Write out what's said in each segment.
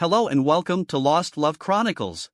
Hello and welcome to Lost Love Chronicles.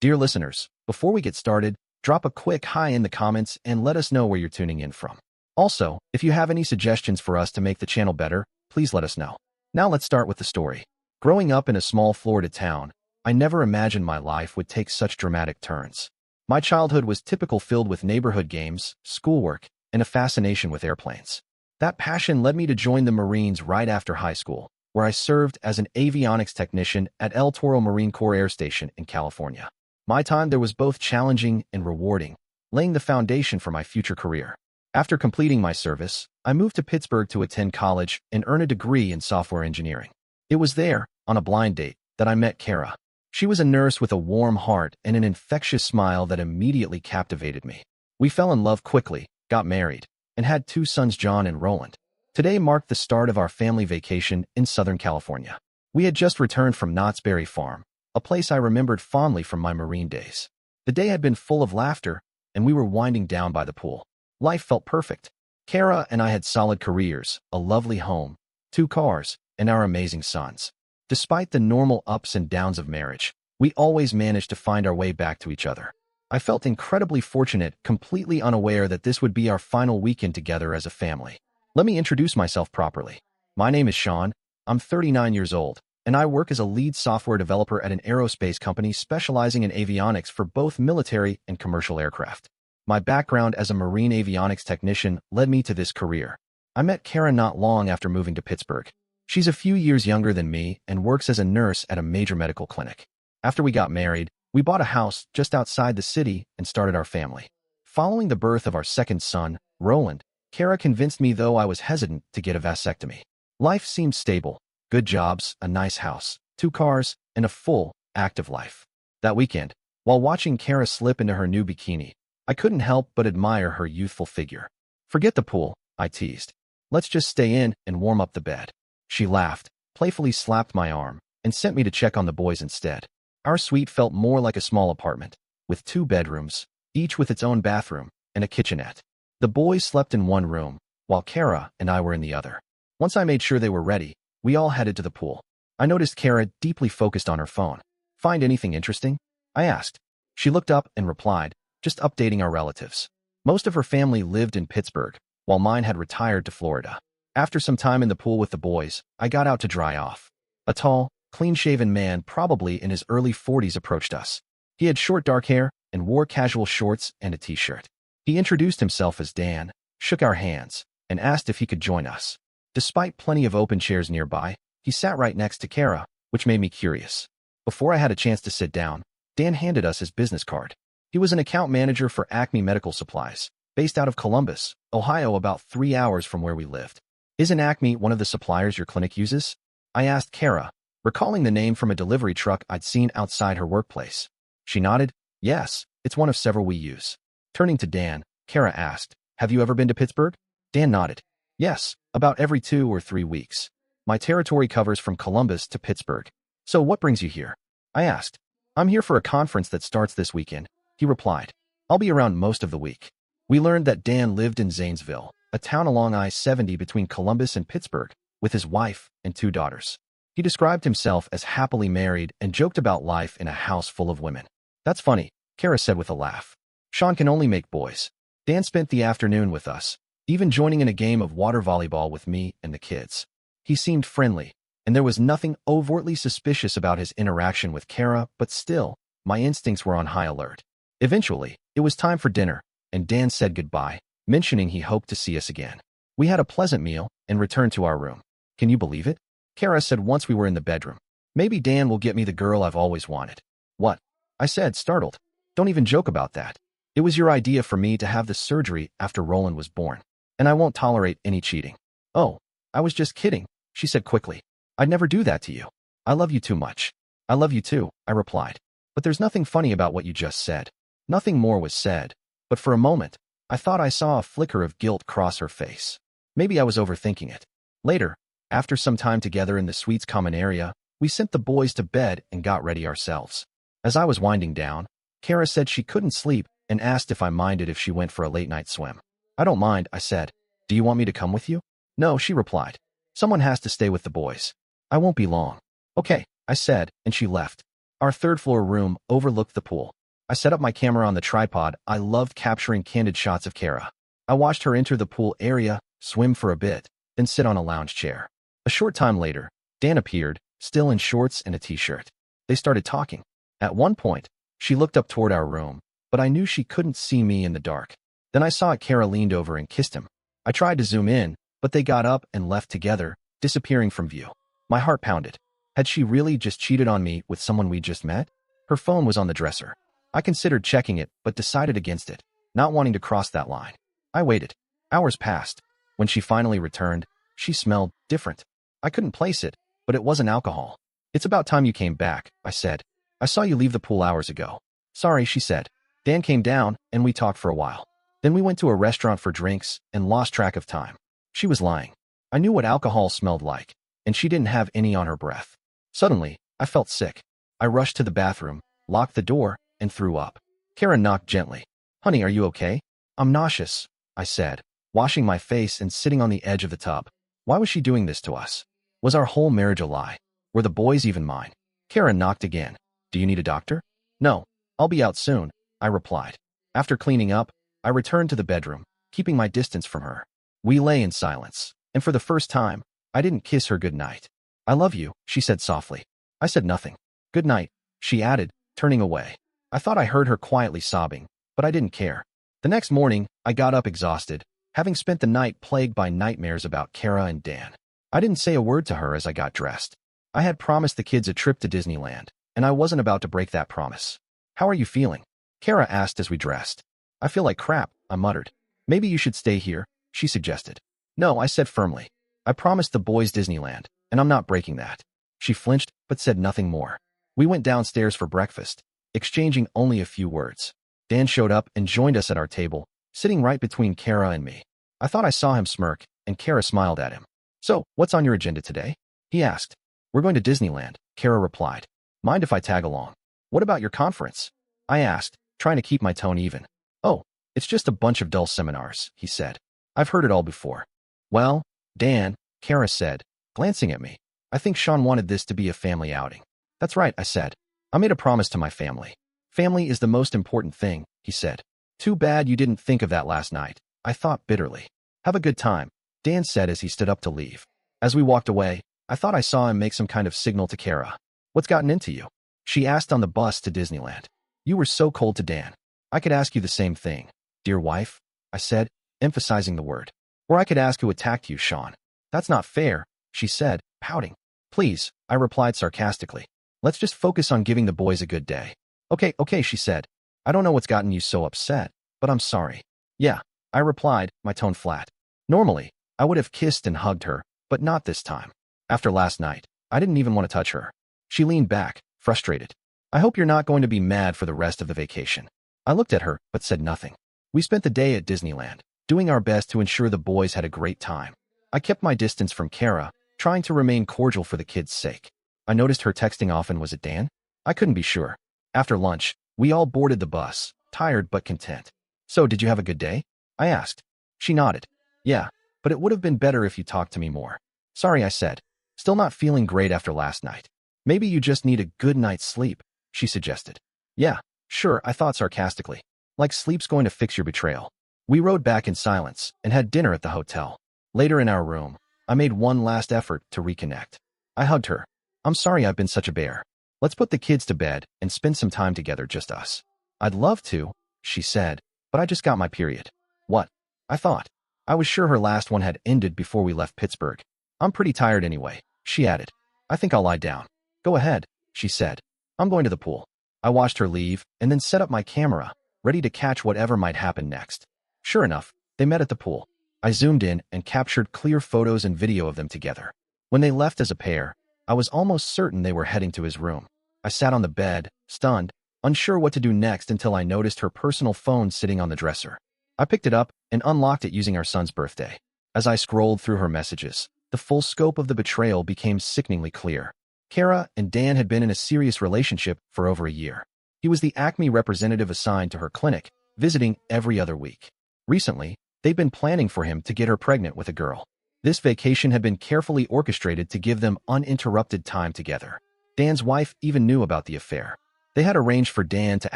Dear listeners, before we get started, drop a quick hi in the comments and let us know where you're tuning in from. Also, if you have any suggestions for us to make the channel better, please let us know. Now let's start with the story. Growing up in a small Florida town, I never imagined my life would take such dramatic turns. My childhood was typical, filled with neighborhood games, schoolwork, and a fascination with airplanes. That passion led me to join the Marines right after high school, where I served as an avionics technician at El Toro Marine Corps Air Station in California. My time there was both challenging and rewarding, laying the foundation for my future career. After completing my service, I moved to Pittsburgh to attend college and earn a degree in software engineering. It was there, on a blind date, that I met Kara. She was a nurse with a warm heart and an infectious smile that immediately captivated me. We fell in love quickly, got married, and had 2 sons, John and Roland. Today marked the start of our family vacation in Southern California. We had just returned from Knott's Berry Farm, a place I remembered fondly from my Marine days. The day had been full of laughter, and we were winding down by the pool. Life felt perfect. Kara and I had solid careers, a lovely home, 2 cars, and our amazing sons. Despite the normal ups and downs of marriage, we always managed to find our way back to each other. I felt incredibly fortunate, completely unaware that this would be our final weekend together as a family. Let me introduce myself properly. My name is Sean, I'm 39 years old, and I work as a lead software developer at an aerospace company specializing in avionics for both military and commercial aircraft. My background as a marine avionics technician led me to this career. I met Kara not long after moving to Pittsburgh. She's a few years younger than me and works as a nurse at a major medical clinic. After we got married, we bought a house just outside the city and started our family. Following the birth of our second son, Roland, Kara convinced me, though I was hesitant, to get a vasectomy. Life seemed stable. Good jobs, a nice house, 2 cars, and a full, active life. That weekend, while watching Kara slip into her new bikini, I couldn't help but admire her youthful figure. Forget the pool, I teased. Let's just stay in and warm up the bed. She laughed, playfully slapped my arm, and sent me to check on the boys instead. Our suite felt more like a small apartment, with 2 bedrooms, each with its own bathroom and a kitchenette. The boys slept in one room, while Kara and I were in the other. Once I made sure they were ready, we all headed to the pool. I noticed Kara deeply focused on her phone. Find anything interesting? I asked. She looked up and replied, just updating our relatives. Most of her family lived in Pittsburgh, while mine had retired to Florida. After some time in the pool with the boys, I got out to dry off. A tall, clean-shaven man, probably in his early 40s, approached us. He had short dark hair and wore casual shorts and a t-shirt. He introduced himself as Dan, shook our hands, and asked if he could join us. Despite plenty of open chairs nearby, he sat right next to Kara, which made me curious. Before I had a chance to sit down, Dan handed us his business card. He was an account manager for Acme Medical Supplies, based out of Columbus, Ohio, about 3 hours from where we lived. Isn't Acme one of the suppliers your clinic uses? I asked Kara, recalling the name from a delivery truck I'd seen outside her workplace. She nodded. Yes, it's one of several we use. Turning to Dan, Kara asked, have you ever been to Pittsburgh? Dan nodded. Yes, about every 2 or 3 weeks. My territory covers from Columbus to Pittsburgh. So what brings you here? I asked. I'm here for a conference that starts this weekend, he replied. I'll be around most of the week. We learned that Dan lived in Zanesville, a town along I-70 between Columbus and Pittsburgh, with his wife and 2 daughters. He described himself as happily married and joked about life in a house full of women. That's funny, Kara said with a laugh. Sean can only make boys. Dan spent the afternoon with us, even joining in a game of water volleyball with me and the kids. He seemed friendly, and there was nothing overtly suspicious about his interaction with Kara, but still, my instincts were on high alert. Eventually, it was time for dinner, and Dan said goodbye, mentioning he hoped to see us again. We had a pleasant meal and returned to our room. Can you believe it? Kara said once we were in the bedroom. Maybe Dan will get me the girl I've always wanted. What? I said, startled. Don't even joke about that. It was your idea for me to have the surgery after Roland was born, and I won't tolerate any cheating. Oh, I was just kidding, she said quickly. I'd never do that to you. I love you too much. I love you too, I replied. But there's nothing funny about what you just said. Nothing more was said, but for a moment, I thought I saw a flicker of guilt cross her face. Maybe I was overthinking it. Later, after some time together in the suite's common area, we sent the boys to bed and got ready ourselves. As I was winding down, Kara said she couldn't sleep and asked if I minded if she went for a late-night swim. I don't mind, I said. Do you want me to come with you? No, she replied. Someone has to stay with the boys. I won't be long. Okay, I said, and she left. Our third-floor room overlooked the pool. I set up my camera on the tripod. I loved capturing candid shots of Kara. I watched her enter the pool area, swim for a bit, then sit on a lounge chair. A short time later, Dan appeared, still in shorts and a t-shirt. They started talking. At one point, she looked up toward our room, but I knew she couldn't see me in the dark. Then I saw Kara leaned over and kissed him. I tried to zoom in, but they got up and left together, disappearing from view. My heart pounded. Had she really just cheated on me with someone we just met? Her phone was on the dresser. I considered checking it, but decided against it, not wanting to cross that line. I waited. Hours passed. When she finally returned, she smelled different. I couldn't place it, but it wasn't alcohol. It's about time you came back, I said. I saw you leave the pool hours ago. Sorry, she said. Dan came down, and we talked for a while. Then we went to a restaurant for drinks and lost track of time. She was lying. I knew what alcohol smelled like, and she didn't have any on her breath. Suddenly, I felt sick. I rushed to the bathroom, locked the door, and threw up. Kara knocked gently. Honey, are you okay? I'm nauseous, I said, washing my face and sitting on the edge of the tub. Why was she doing this to us? Was our whole marriage a lie? Were the boys even mine? Kara knocked again. Do you need a doctor? No, I'll be out soon, I replied. After cleaning up, I returned to the bedroom, keeping my distance from her. We lay in silence, and for the first time, I didn't kiss her goodnight. I love you, she said softly. I said nothing. Good night, she added, turning away. I thought I heard her quietly sobbing, but I didn't care. The next morning, I got up exhausted, having spent the night plagued by nightmares about Kara and Dan. I didn't say a word to her as I got dressed. I had promised the kids a trip to Disneyland, and I wasn't about to break that promise. How are you feeling? Kara asked as we dressed. I feel like crap, I muttered. Maybe you should stay here, she suggested. No, I said firmly. I promised the boys Disneyland, and I'm not breaking that. She flinched, but said nothing more. We went downstairs for breakfast, exchanging only a few words. Dan showed up and joined us at our table, sitting right between Kara and me. I thought I saw him smirk, and Kara smiled at him. So, what's on your agenda today? He asked. We're going to Disneyland, Kara replied. Mind if I tag along? What about your conference? I asked, trying to keep my tone even. Oh, it's just a bunch of dull seminars, he said. I've heard it all before. Well, Dan, Kara said, glancing at me. I think Sean wanted this to be a family outing. That's right, I said. I made a promise to my family. Family is the most important thing, he said. Too bad you didn't think of that last night, I thought bitterly. Have a good time, Dan said as he stood up to leave. As we walked away, I thought I saw him make some kind of signal to Kara. What's gotten into you? She asked on the bus to Disneyland. You were so cold to Dan. I could ask you the same thing, dear wife, I said, emphasizing the word. Or I could ask who attacked you, Sean. That's not fair, she said, pouting. Please, I replied sarcastically. Let's just focus on giving the boys a good day. Okay, she said. I don't know what's gotten you so upset, but I'm sorry. Yeah, I replied, my tone flat. Normally, I would have kissed and hugged her, but not this time. After last night, I didn't even want to touch her. She leaned back, frustrated. I hope you're not going to be mad for the rest of the vacation. I looked at her, but said nothing. We spent the day at Disneyland, doing our best to ensure the boys had a great time. I kept my distance from Kara, trying to remain cordial for the kids' sake. I noticed her texting often. Was it Dan? I couldn't be sure. After lunch, we all boarded the bus, tired but content. So, did you have a good day? I asked. She nodded. Yeah, but it would have been better if you talked to me more. Sorry, I said. Still not feeling great after last night. Maybe you just need a good night's sleep, she suggested. Yeah, sure, I thought sarcastically. Like sleep's going to fix your betrayal. We rode back in silence and had dinner at the hotel. Later in our room, I made one last effort to reconnect. I hugged her. I'm sorry I've been such a bear. Let's put the kids to bed and spend some time together, just us. I'd love to, she said, but I just got my period. What? I thought. I was sure her last one had ended before we left Pittsburgh. I'm pretty tired anyway, she added. I think I'll lie down. Go ahead, she said. I'm going to the pool. I watched her leave and then set up my camera, ready to catch whatever might happen next. Sure enough, they met at the pool. I zoomed in and captured clear photos and video of them together. When they left as a pair, I was almost certain they were heading to his room. I sat on the bed, stunned, unsure what to do next until I noticed her personal phone sitting on the dresser. I picked it up and unlocked it using our son's birthday. As I scrolled through her messages, the full scope of the betrayal became sickeningly clear. Kara and Dan had been in a serious relationship for over a year. He was the Acme representative assigned to her clinic, visiting every other week. Recently, they'd been planning for him to get her pregnant with a girl. This vacation had been carefully orchestrated to give them uninterrupted time together. Dan's wife even knew about the affair. They had arranged for Dan to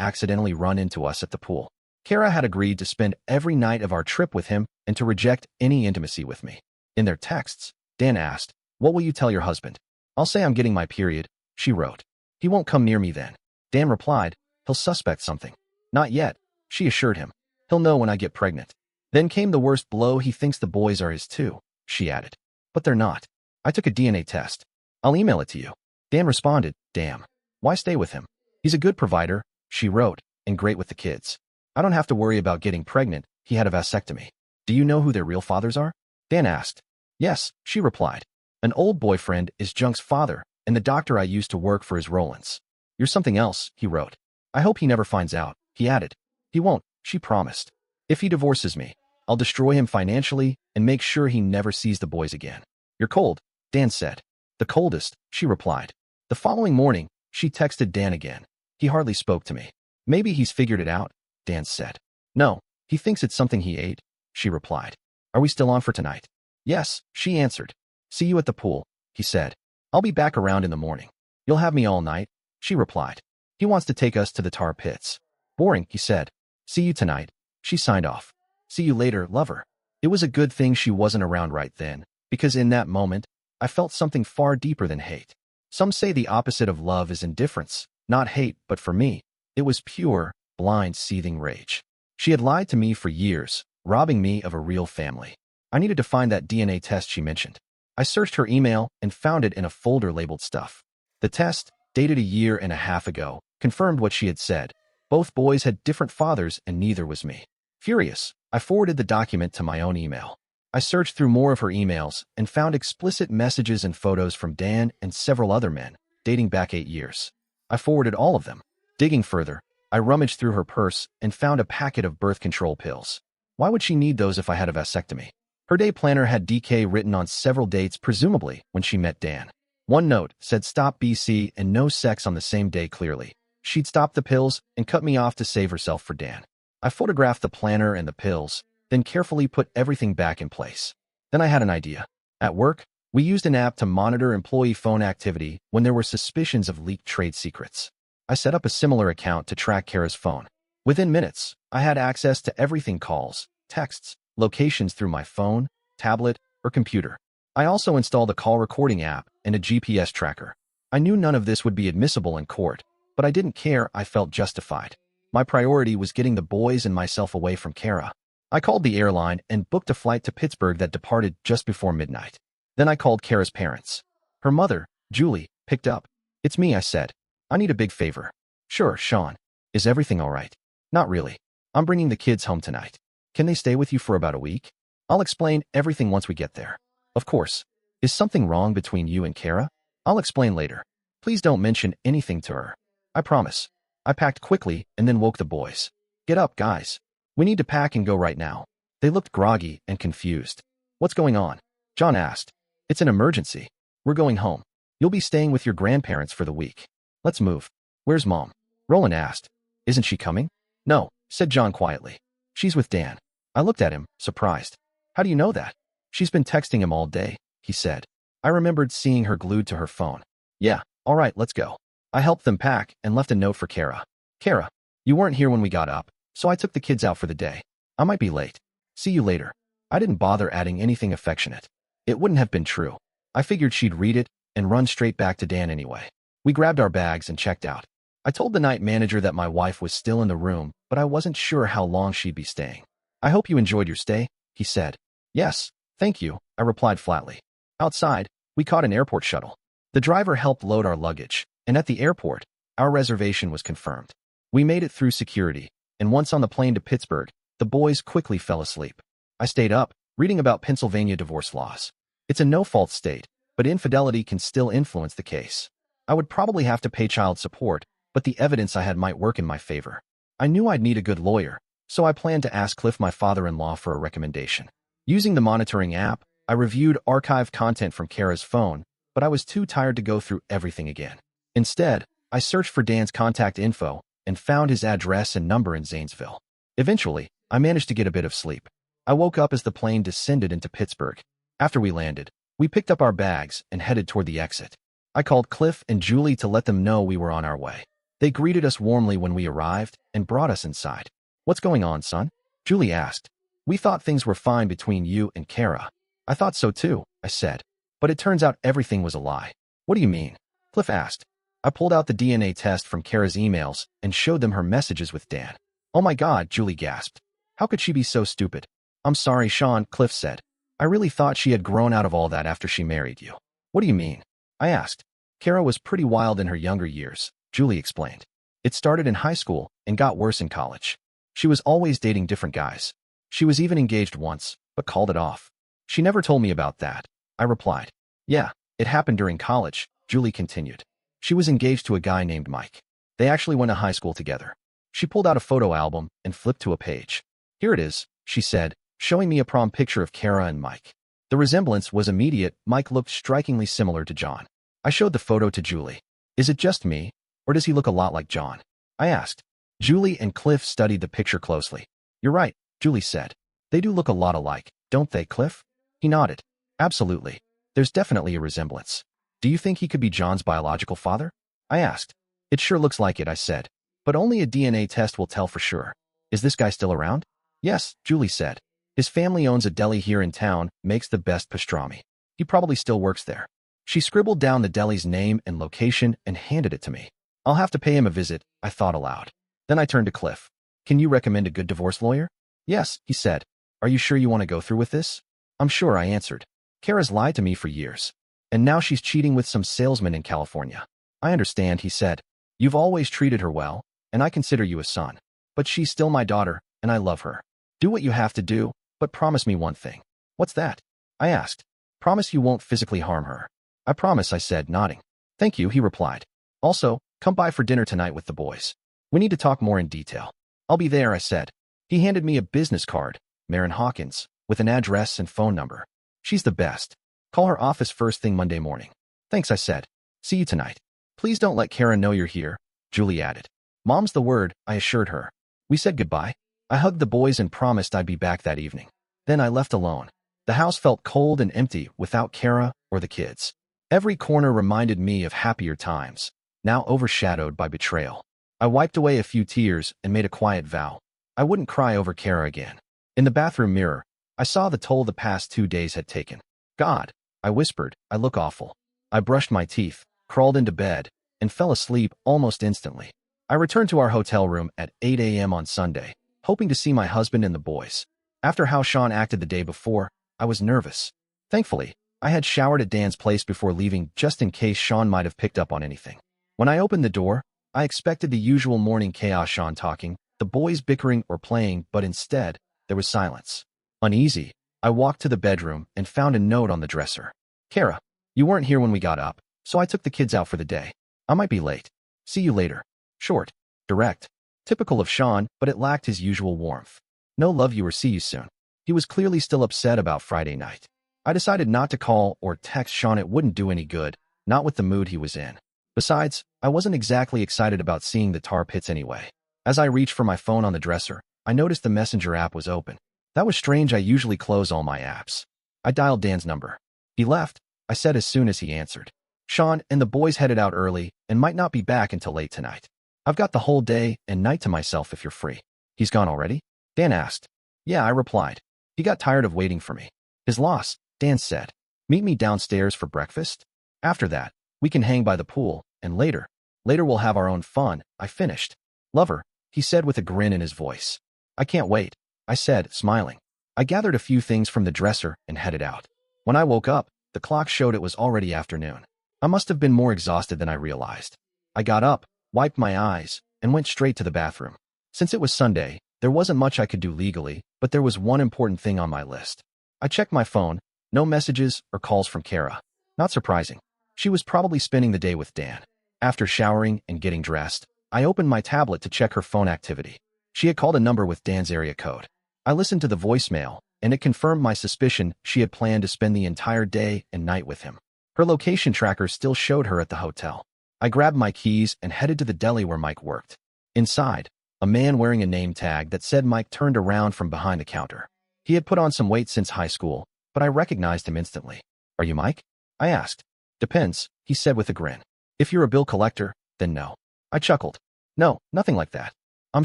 accidentally run into us at the pool. Kara had agreed to spend every night of our trip with him and to reject any intimacy with me. In their texts, Dan asked, "What will you tell your husband?" "I'll say I'm getting my period," she wrote. "He won't come near me then." Dan replied, "He'll suspect something." "Not yet," she assured him. "He'll know when I get pregnant." Then came the worst blow. "He thinks the boys are his too," she added. "But they're not. I took a DNA test. I'll email it to you." Dan responded, "Damn. Why stay with him? He's a good provider," she wrote, "and great with the kids. I don't have to worry about getting pregnant. He had a vasectomy." "Do you know who their real fathers are?" Dan asked. "Yes," she replied. "An old boyfriend is Junk's father, and the doctor I used to work for is Roland's." "You're something else," he wrote. "I hope he never finds out," he added. "He won't," she promised. "If he divorces me, I'll destroy him financially and make sure he never sees the boys again." "You're cold," Dan said. "The coldest," she replied. The following morning, she texted Dan again. "He hardly spoke to me." "Maybe he's figured it out," Dan said. "No, he thinks it's something he ate," she replied. "Are we still on for tonight?" "Yes," she answered. "See you at the pool," he said. "I'll be back around in the morning." "You'll have me all night," she replied. "He wants to take us to the tar pits." "Boring," he said. "See you tonight," she signed off. "See you later, lover." It was a good thing she wasn't around right then, because in that moment, I felt something far deeper than hate. Some say the opposite of love is indifference, not hate, but for me, it was pure, blind, seething rage. She had lied to me for years, robbing me of a real family. I needed to find that DNA test she mentioned. I searched her email and found it in a folder labeled stuff. The test, dated a year and a half ago, confirmed what she had said. Both boys had different fathers and neither was me. Furious, I forwarded the document to my own email. I searched through more of her emails and found explicit messages and photos from Dan and several other men, dating back 8 years. I forwarded all of them. Digging further, I rummaged through her purse and found a packet of birth control pills. Why would she need those if I had a vasectomy? Her day planner had DK written on several dates, presumably when she met Dan. One note said stop BC and no sex on the same day clearly. She'd stopped the pills and cut me off to save herself for Dan. I photographed the planner and the pills, then carefully put everything back in place. Then I had an idea. At work, we used an app to monitor employee phone activity when there were suspicions of leaked trade secrets. I set up a similar account to track Kara's phone. Within minutes, I had access to everything: calls, texts, locations through my phone, tablet, or computer. I also installed a call recording app and a GPS tracker. I knew none of this would be admissible in court, but I didn't care. I felt justified. My priority was getting the boys and myself away from Kara. I called the airline and booked a flight to Pittsburgh that departed just before midnight. Then I called Kara's parents. Her mother, Julie, picked up. "It's me," I said. "I need a big favor." "Sure, Sean. Is everything all right?" "Not really. I'm bringing the kids home tonight. Can they stay with you for about a week?" "I'll explain everything once we get there." "Of course. Is something wrong between you and Kara?" "I'll explain later. Please don't mention anything to her." "I promise." I packed quickly and then woke the boys. "Get up, guys. We need to pack and go right now." They looked groggy and confused. "What's going on?" John asked. "It's an emergency. We're going home. You'll be staying with your grandparents for the week. Let's move." "Where's Mom?" Roland asked. "Isn't she coming?" "No," said John quietly. "She's with Dan." I looked at him, surprised. "How do you know that?" "She's been texting him all day," he said. I remembered seeing her glued to her phone. "Yeah, all right, let's go." I helped them pack and left a note for Kara. "Kara, you weren't here when we got up, so I took the kids out for the day. I might be late. See you later." I didn't bother adding anything affectionate. It wouldn't have been true. I figured she'd read it and run straight back to Dan anyway. We grabbed our bags and checked out. I told the night manager that my wife was still in the room, but I wasn't sure how long she'd be staying. "I hope you enjoyed your stay," he said. "Yes, thank you," I replied flatly. Outside, we caught an airport shuttle. The driver helped load our luggage, and at the airport, our reservation was confirmed. We made it through security, and once on the plane to Pittsburgh, the boys quickly fell asleep. I stayed up, reading about Pennsylvania divorce laws. It's a no-fault state, but infidelity can still influence the case. I would probably have to pay child support, but the evidence I had might work in my favor. I knew I'd need a good lawyer, so I planned to ask Cliff, my father-in-law, for a recommendation. Using the monitoring app, I reviewed archived content from Kara's phone, but I was too tired to go through everything again. Instead, I searched for Dan's contact info and found his address and number in Zanesville. Eventually, I managed to get a bit of sleep. I woke up as the plane descended into Pittsburgh. After we landed, we picked up our bags and headed toward the exit. I called Cliff and Julie to let them know we were on our way. They greeted us warmly when we arrived and brought us inside. "What's going on, son?" Julie asked. "We thought things were fine between you and Kara." "I thought so too," I said. "But it turns out everything was a lie." "What do you mean?" Cliff asked. I pulled out the DNA test from Kara's emails and showed them her messages with Dan. "Oh my God," Julie gasped. "How could she be so stupid?" "I'm sorry, Sean," Cliff said. "I really thought she had grown out of all that after she married you." "What do you mean?" I asked. "Kara was pretty wild in her younger years," Julie explained. "It started in high school and got worse in college. She was always dating different guys. She was even engaged once, but called it off." "She never told me about that," I replied. "Yeah, it happened during college," Julie continued. "She was engaged to a guy named Mike. They actually went to high school together." She pulled out a photo album and flipped to a page. "Here it is," she said, showing me a prom picture of Kara and Mike. The resemblance was immediate. Mike looked strikingly similar to John. I showed the photo to Julie. "Is it just me, or does he look a lot like John?" I asked. Julie and Cliff studied the picture closely. "You're right," Julie said. "They do look a lot alike, don't they, Cliff?" He nodded. "Absolutely. There's definitely a resemblance." "Do you think he could be John's biological father?" I asked. "It sure looks like it," I said. "But only a DNA test will tell for sure." "Is this guy still around?" "Yes," Julie said. "His family owns a deli here in town, makes the best pastrami. He probably still works there." She scribbled down the deli's name and location and handed it to me. "I'll have to pay him a visit," I thought aloud. Then I turned to Cliff. "Can you recommend a good divorce lawyer?" "Yes," he said. "Are you sure you want to go through with this?" "I'm sure," I answered. "Kara's lied to me for years. And now she's cheating with some salesman in California." "I understand," he said. "You've always treated her well, and I consider you a son. But she's still my daughter, and I love her. Do what you have to do, but promise me one thing." "What's that?" I asked. "Promise you won't physically harm her." "I promise," I said, nodding. "Thank you," he replied. "Also, come by for dinner tonight with the boys. We need to talk more in detail." "I'll be there," I said. He handed me a business card, Marin Hawkins, with an address and phone number. "She's the best. Call her office first thing Monday morning." "Thanks," I said. "See you tonight." "Please don't let Kara know you're here," Julie added. "Mom's the word," I assured her. We said goodbye. I hugged the boys and promised I'd be back that evening. Then I left alone. The house felt cold and empty without Kara or the kids. Every corner reminded me of happier times, now overshadowed by betrayal. I wiped away a few tears and made a quiet vow. I wouldn't cry over Kara again. In the bathroom mirror, I saw the toll the past 2 days had taken. "God," I whispered, "I look awful." I brushed my teeth, crawled into bed, and fell asleep almost instantly. I returned to our hotel room at 8 a.m. on Sunday, hoping to see my husband and the boys. After how Sean acted the day before, I was nervous. Thankfully, I had showered at Dan's place before leaving just in case Sean might have picked up on anything. When I opened the door, I expected the usual morning chaos: Sean talking, the boys bickering or playing, but instead, there was silence. Uneasy, I walked to the bedroom and found a note on the dresser. "Kara, you weren't here when we got up, so I took the kids out for the day. I might be late. See you later." Short, direct, typical of Sean, but it lacked his usual warmth. No love you or see you soon. He was clearly still upset about Friday night. I decided not to call or text Sean. It wouldn't do any good, not with the mood he was in. Besides, I wasn't exactly excited about seeing the tar pits anyway. As I reached for my phone on the dresser, I noticed the Messenger app was open. That was strange. I usually close all my apps. I dialed Dan's number. "He left," I said as soon as he answered. "Sean and the boys headed out early and might not be back until late tonight. I've got the whole day and night to myself if you're free." "He's gone already?" Dan asked. "Yeah," I replied. "He got tired of waiting for me." "His loss," Dan said. "Meet me downstairs for breakfast. After that, we can hang by the pool, and later we'll have our own fun," I finished. "Lover," he said with a grin in his voice. "I can't wait," I said, smiling. I gathered a few things from the dresser and headed out. When I woke up, the clock showed it was already afternoon. I must have been more exhausted than I realized. I got up, wiped my eyes, and went straight to the bathroom. Since it was Sunday, there wasn't much I could do legally, but there was one important thing on my list. I checked my phone. No messages or calls from Kara. Not surprising. She was probably spending the day with Dan. After showering and getting dressed, I opened my tablet to check her phone activity. She had called a number with Dan's area code. I listened to the voicemail, and it confirmed my suspicion. She had planned to spend the entire day and night with him. Her location tracker still showed her at the hotel. I grabbed my keys and headed to the deli where Mike worked. Inside, a man wearing a name tag that said Mike turned around from behind the counter. He had put on some weight since high school, but I recognized him instantly. "Are you Mike?" I asked. Depends, he said with a grin. If you're a bill collector, then no. I chuckled. No, nothing like that. I'm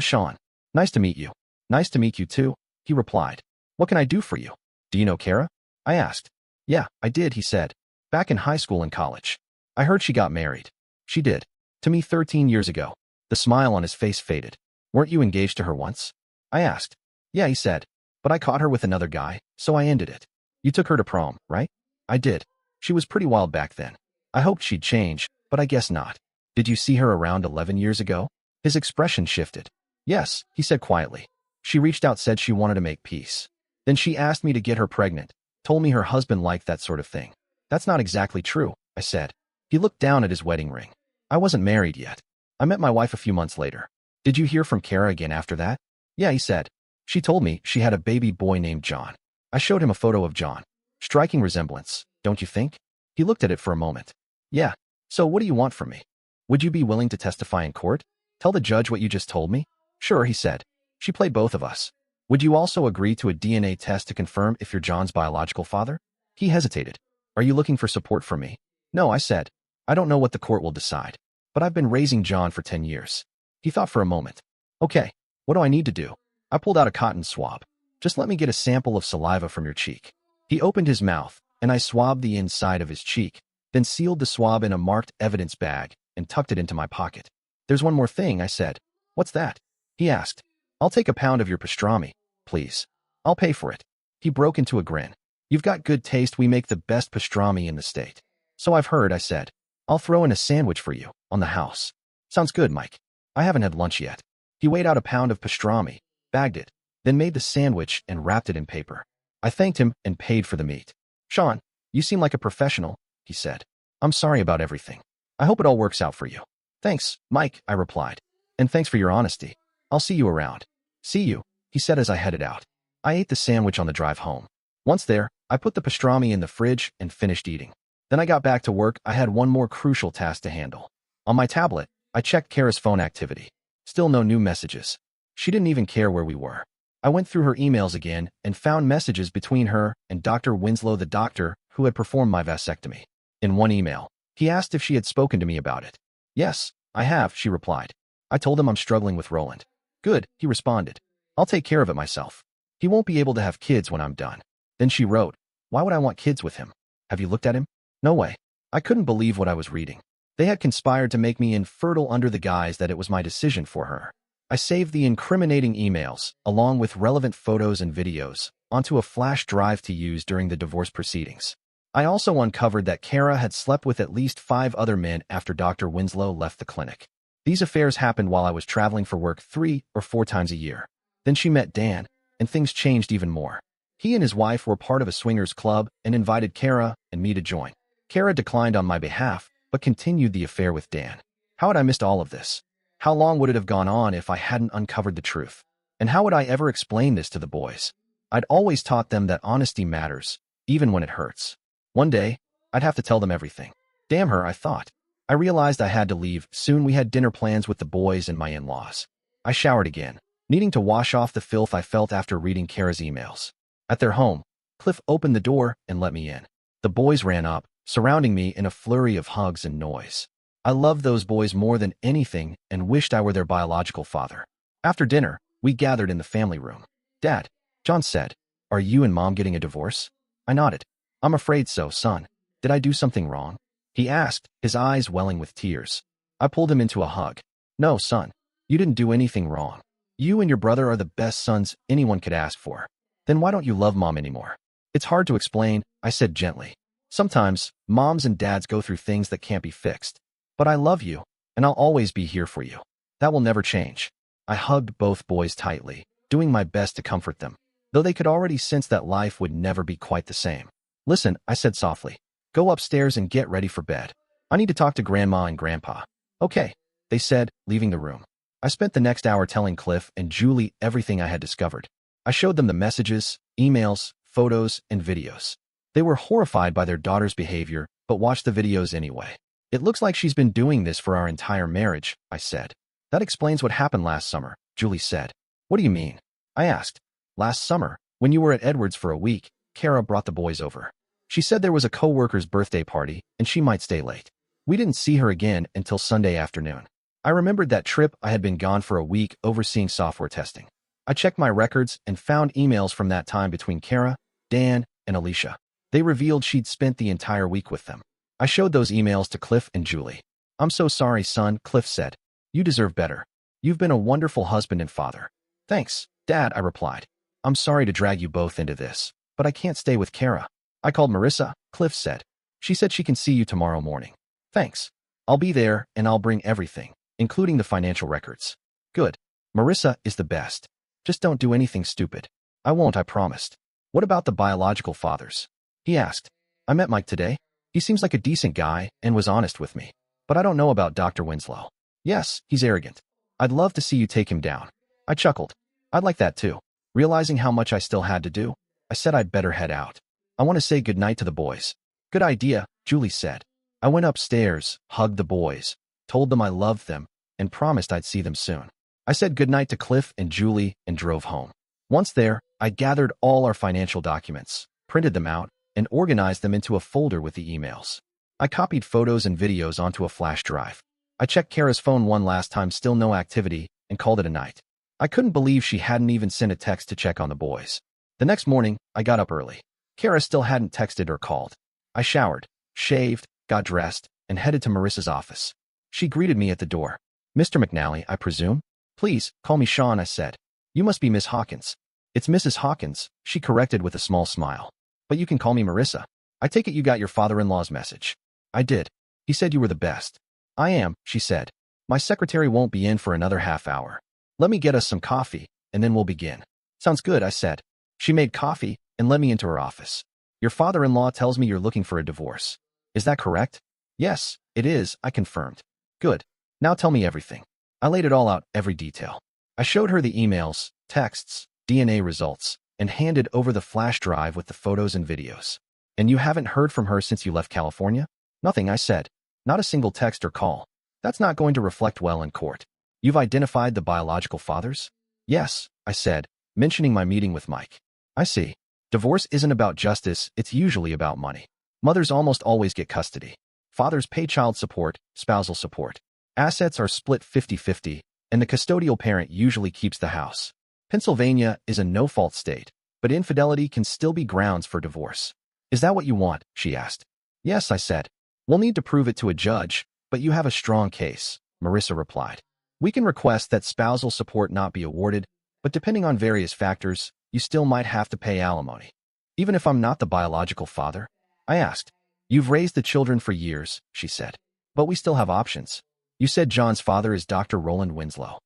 Sean. Nice to meet you. Nice to meet you too, he replied. What can I do for you? Do you know Kara? I asked. Yeah, I did, he said. Back in high school and college. I heard she got married. She did. To me 13 years ago. The smile on his face faded. Weren't you engaged to her once? I asked. Yeah, he said. But I caught her with another guy, so I ended it. You took her to prom, right? I did. She was pretty wild back then. I hoped she'd change, but I guess not. Did you see her around 11 years ago? His expression shifted. Yes, he said quietly. She reached out, said she wanted to make peace. Then she asked me to get her pregnant, told me her husband liked that sort of thing. That's not exactly true, I said. He looked down at his wedding ring. I wasn't married yet. I met my wife a few months later. Did you hear from Kara again after that? Yeah, he said. She told me she had a baby boy named John. I showed him a photo of John. Striking resemblance, don't you think? He looked at it for a moment. Yeah. So what do you want from me? Would you be willing to testify in court? Tell the judge what you just told me? Sure, he said. She played both of us. Would you also agree to a DNA test to confirm if you're John's biological father? He hesitated. Are you looking for support from me? No, I said. I don't know what the court will decide, but I've been raising John for 10 years. He thought for a moment. Okay, what do I need to do? I pulled out a cotton swab. Just let me get a sample of saliva from your cheek. He opened his mouth, and I swabbed the inside of his cheek, then sealed the swab in a marked evidence bag and tucked it into my pocket. There's one more thing, I said. What's that? He asked. I'll take a pound of your pastrami, please. I'll pay for it. He broke into a grin. You've got good taste. We make the best pastrami in the state. So I've heard, I said. I'll throw in a sandwich for you, on the house. Sounds good, Mike. I haven't had lunch yet. He weighed out a pound of pastrami, bagged it, then made the sandwich and wrapped it in paper. I thanked him and paid for the meat. Sean, you seem like a professional, he said. I'm sorry about everything. I hope it all works out for you. Thanks, Mike, I replied. And thanks for your honesty. I'll see you around. See you, he said as I headed out. I ate the sandwich on the drive home. Once there, I put the pastrami in the fridge and finished eating. Then I got back to work. I had one more crucial task to handle. On my tablet, I checked Kara's phone activity. Still no new messages. She didn't even care where we were. I went through her emails again and found messages between her and Dr. Winslow, the doctor who had performed my vasectomy. In one email, he asked if she had spoken to me about it. Yes, I have, she replied. I told him I'm struggling with Roland. Good, he responded. I'll take care of it myself. He won't be able to have kids when I'm done. Then she wrote, why would I want kids with him? Have you looked at him? No way. I couldn't believe what I was reading. They had conspired to make me infertile under the guise that it was my decision for her. I saved the incriminating emails, along with relevant photos and videos, onto a flash drive to use during the divorce proceedings. I also uncovered that Kara had slept with at least 5 other men after Dr. Winslow left the clinic. These affairs happened while I was traveling for work 3 or 4 times a year. Then she met Dan, and things changed even more. He and his wife were part of a swingers club and invited Kara and me to join. Kara declined on my behalf, but continued the affair with Dan. How had I missed all of this? How long would it have gone on if I hadn't uncovered the truth? And how would I ever explain this to the boys? I'd always taught them that honesty matters, even when it hurts. One day, I'd have to tell them everything. Damn her, I thought. I realized I had to leave. Soon we had dinner plans with the boys and my in-laws. I showered again, needing to wash off the filth I felt after reading Kara's emails. At their home, Cliff opened the door and let me in. The boys ran up, surrounding me in a flurry of hugs and noise. I loved those boys more than anything and wished I were their biological father. After dinner, we gathered in the family room. Dad, John said, are you and Mom getting a divorce? I nodded. I'm afraid so, son. Did I do something wrong? He asked, his eyes welling with tears. I pulled him into a hug. No, son. You didn't do anything wrong. You and your brother are the best sons anyone could ask for. Then why don't you love Mom anymore? It's hard to explain, I said gently. Sometimes, moms and dads go through things that can't be fixed. But I love you, and I'll always be here for you. That will never change. I hugged both boys tightly, doing my best to comfort them, though they could already sense that life would never be quite the same. Listen, I said softly. Go upstairs and get ready for bed. I need to talk to Grandma and Grandpa. Okay, they said, leaving the room. I spent the next hour telling Cliff and Julie everything I had discovered. I showed them the messages, emails, photos, and videos. They were horrified by their daughter's behavior, but watched the videos anyway. It looks like she's been doing this for our entire marriage, I said. That explains what happened last summer, Julie said. What do you mean? I asked. Last summer, when you were at Edwards for a week, Kara brought the boys over. She said there was a coworker's birthday party and she might stay late. We didn't see her again until Sunday afternoon. I remembered that trip. I had been gone for a week overseeing software testing. I checked my records and found emails from that time between Kara, Dan, and Alicia. They revealed she'd spent the entire week with them. I showed those emails to Cliff and Julie. "I'm so sorry, son," Cliff said. "You deserve better. You've been a wonderful husband and father." "Thanks, Dad," I replied. "I'm sorry to drag you both into this, but I can't stay with Kara." "I called Marissa," Cliff said. "She said she can see you tomorrow morning." "Thanks. I'll be there and I'll bring everything, including the financial records." "Good. Marissa is the best. Just don't do anything stupid." "I won't, I promised." "What about the biological fathers?" he asked. "I met Mike today. He seems like a decent guy and was honest with me. But I don't know about Dr. Winslow." "Yes, he's arrogant. I'd love to see you take him down." I chuckled. "I'd like that too." Realizing how much I still had to do, I said I'd better head out. "I want to say goodnight to the boys." "Good idea," Julie said. I went upstairs, hugged the boys, told them I loved them, and promised I'd see them soon. I said goodnight to Cliff and Julie and drove home. Once there, I gathered all our financial documents, printed them out, and organized them into a folder with the emails. I copied photos and videos onto a flash drive. I checked Kara's phone one last time, still no activity, and called it a night. I couldn't believe she hadn't even sent a text to check on the boys. The next morning, I got up early. Kara still hadn't texted or called. I showered, shaved, got dressed, and headed to Marissa's office. She greeted me at the door. "Mr. McNally, I presume?" "Please, call me Sean," I said. "You must be Miss Hawkins." "It's Mrs. Hawkins," she corrected with a small smile. "But you can call me Marissa. I take it you got your father-in-law's message." "I did. He said you were the best." "I am," she said. "My secretary won't be in for another half hour. Let me get us some coffee, and then we'll begin." "Sounds good," I said. She made coffee and led me into her office. "Your father-in-law tells me you're looking for a divorce. Is that correct?" "Yes, it is," I confirmed. "Good. Now tell me everything." I laid it all out, every detail. I showed her the emails, texts, DNA results, and handed over the flash drive with the photos and videos. "And you haven't heard from her since you left California?" "Nothing," I said. "Not a single text or call. That's not going to reflect well in court." "You've identified the biological fathers?" "Yes," I said, mentioning my meeting with Mike. "I see. Divorce isn't about justice, it's usually about money. Mothers almost always get custody. Fathers pay child support, spousal support. Assets are split 50-50, and the custodial parent usually keeps the house. Pennsylvania is a no-fault state, but infidelity can still be grounds for divorce." "Is that what you want?" she asked. "Yes," I said. "We'll need to prove it to a judge, but you have a strong case," Marissa replied. "We can request that spousal support not be awarded, but depending on various factors, you still might have to pay alimony." "Even if I'm not the biological father?" I asked. "You've raised the children for years," she said. "But we still have options. You said John's father is Dr. Roland Winslow."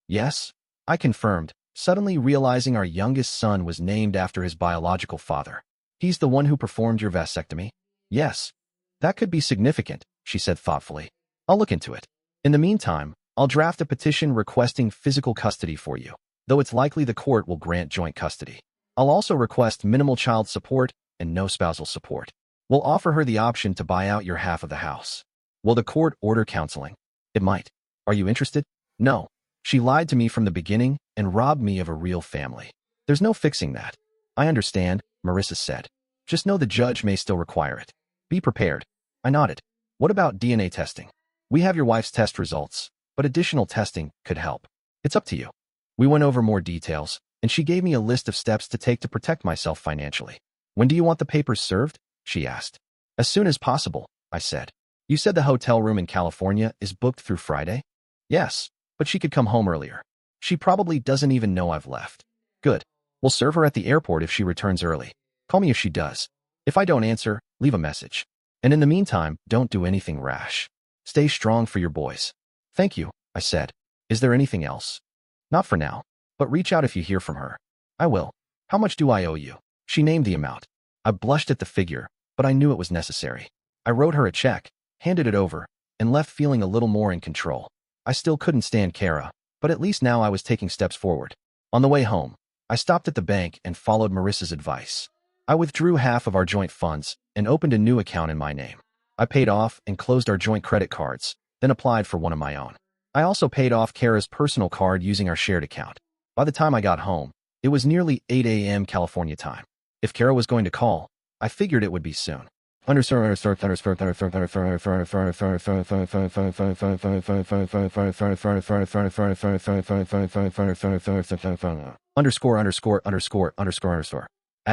"Yes," I confirmed, suddenly realizing our youngest son was named after his biological father. "He's the one who performed your vasectomy?" "Yes." "That could be significant," she said thoughtfully. "I'll look into it. In the meantime, I'll draft a petition requesting physical custody for you, though it's likely the court will grant joint custody. I'll also request minimal child support and no spousal support. We'll offer her the option to buy out your half of the house. Will the court order counseling? It might. Are you interested?" "No. She lied to me from the beginning and robbed me of a real family. There's no fixing that." "I understand," Marissa said. "Just know the judge may still require it. Be prepared." I nodded. "What about DNA testing?" "We have your wife's test results, but additional testing could help. It's up to you." We went over more details, and she gave me a list of steps to take to protect myself financially. "When do you want the papers served?" she asked. "As soon as possible," I said. "You said the hotel room in California is booked through Friday?" "Yes, but she could come home earlier. She probably doesn't even know I've left." "Good. We'll serve her at the airport if she returns early. Call me if she does. If I don't answer, leave a message. And in the meantime, don't do anything rash. Stay strong for your boys." "Thank you," I said. "Is there anything else?" "Not for now, but reach out if you hear from her." "I will. How much do I owe you?" She named the amount. I blushed at the figure, but I knew it was necessary. I wrote her a check, handed it over, and left feeling a little more in control. I still couldn't stand Kara, but at least now I was taking steps forward. On the way home, I stopped at the bank and followed Marissa's advice. I withdrew half of our joint funds and opened a new account in my name. I paid off and closed our joint credit cards, then applied for one of my own. I also paid off Kara's personal card using our shared account. By the time I got home, it was nearly 8 a.m. California time. If Kara was going to call, I figured it would be soon. At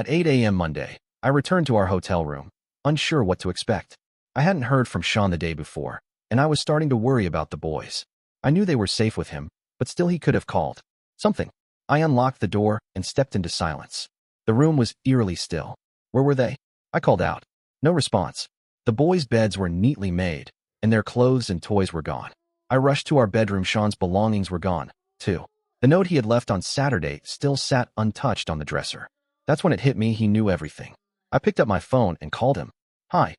8 a.m. Monday, I returned to our hotel room, unsure what to expect. I hadn't heard from Sean the day before, and I was starting to worry about the boys. I knew they were safe with him, but still he could have called. Something. I unlocked the door and stepped into silence. The room was eerily still. Where were they? I called out. No response. The boys' beds were neatly made, and their clothes and toys were gone. I rushed to our bedroom. Sean's belongings were gone, too. The note he had left on Saturday still sat untouched on the dresser. That's when it hit me he knew everything. I picked up my phone and called him. Hi.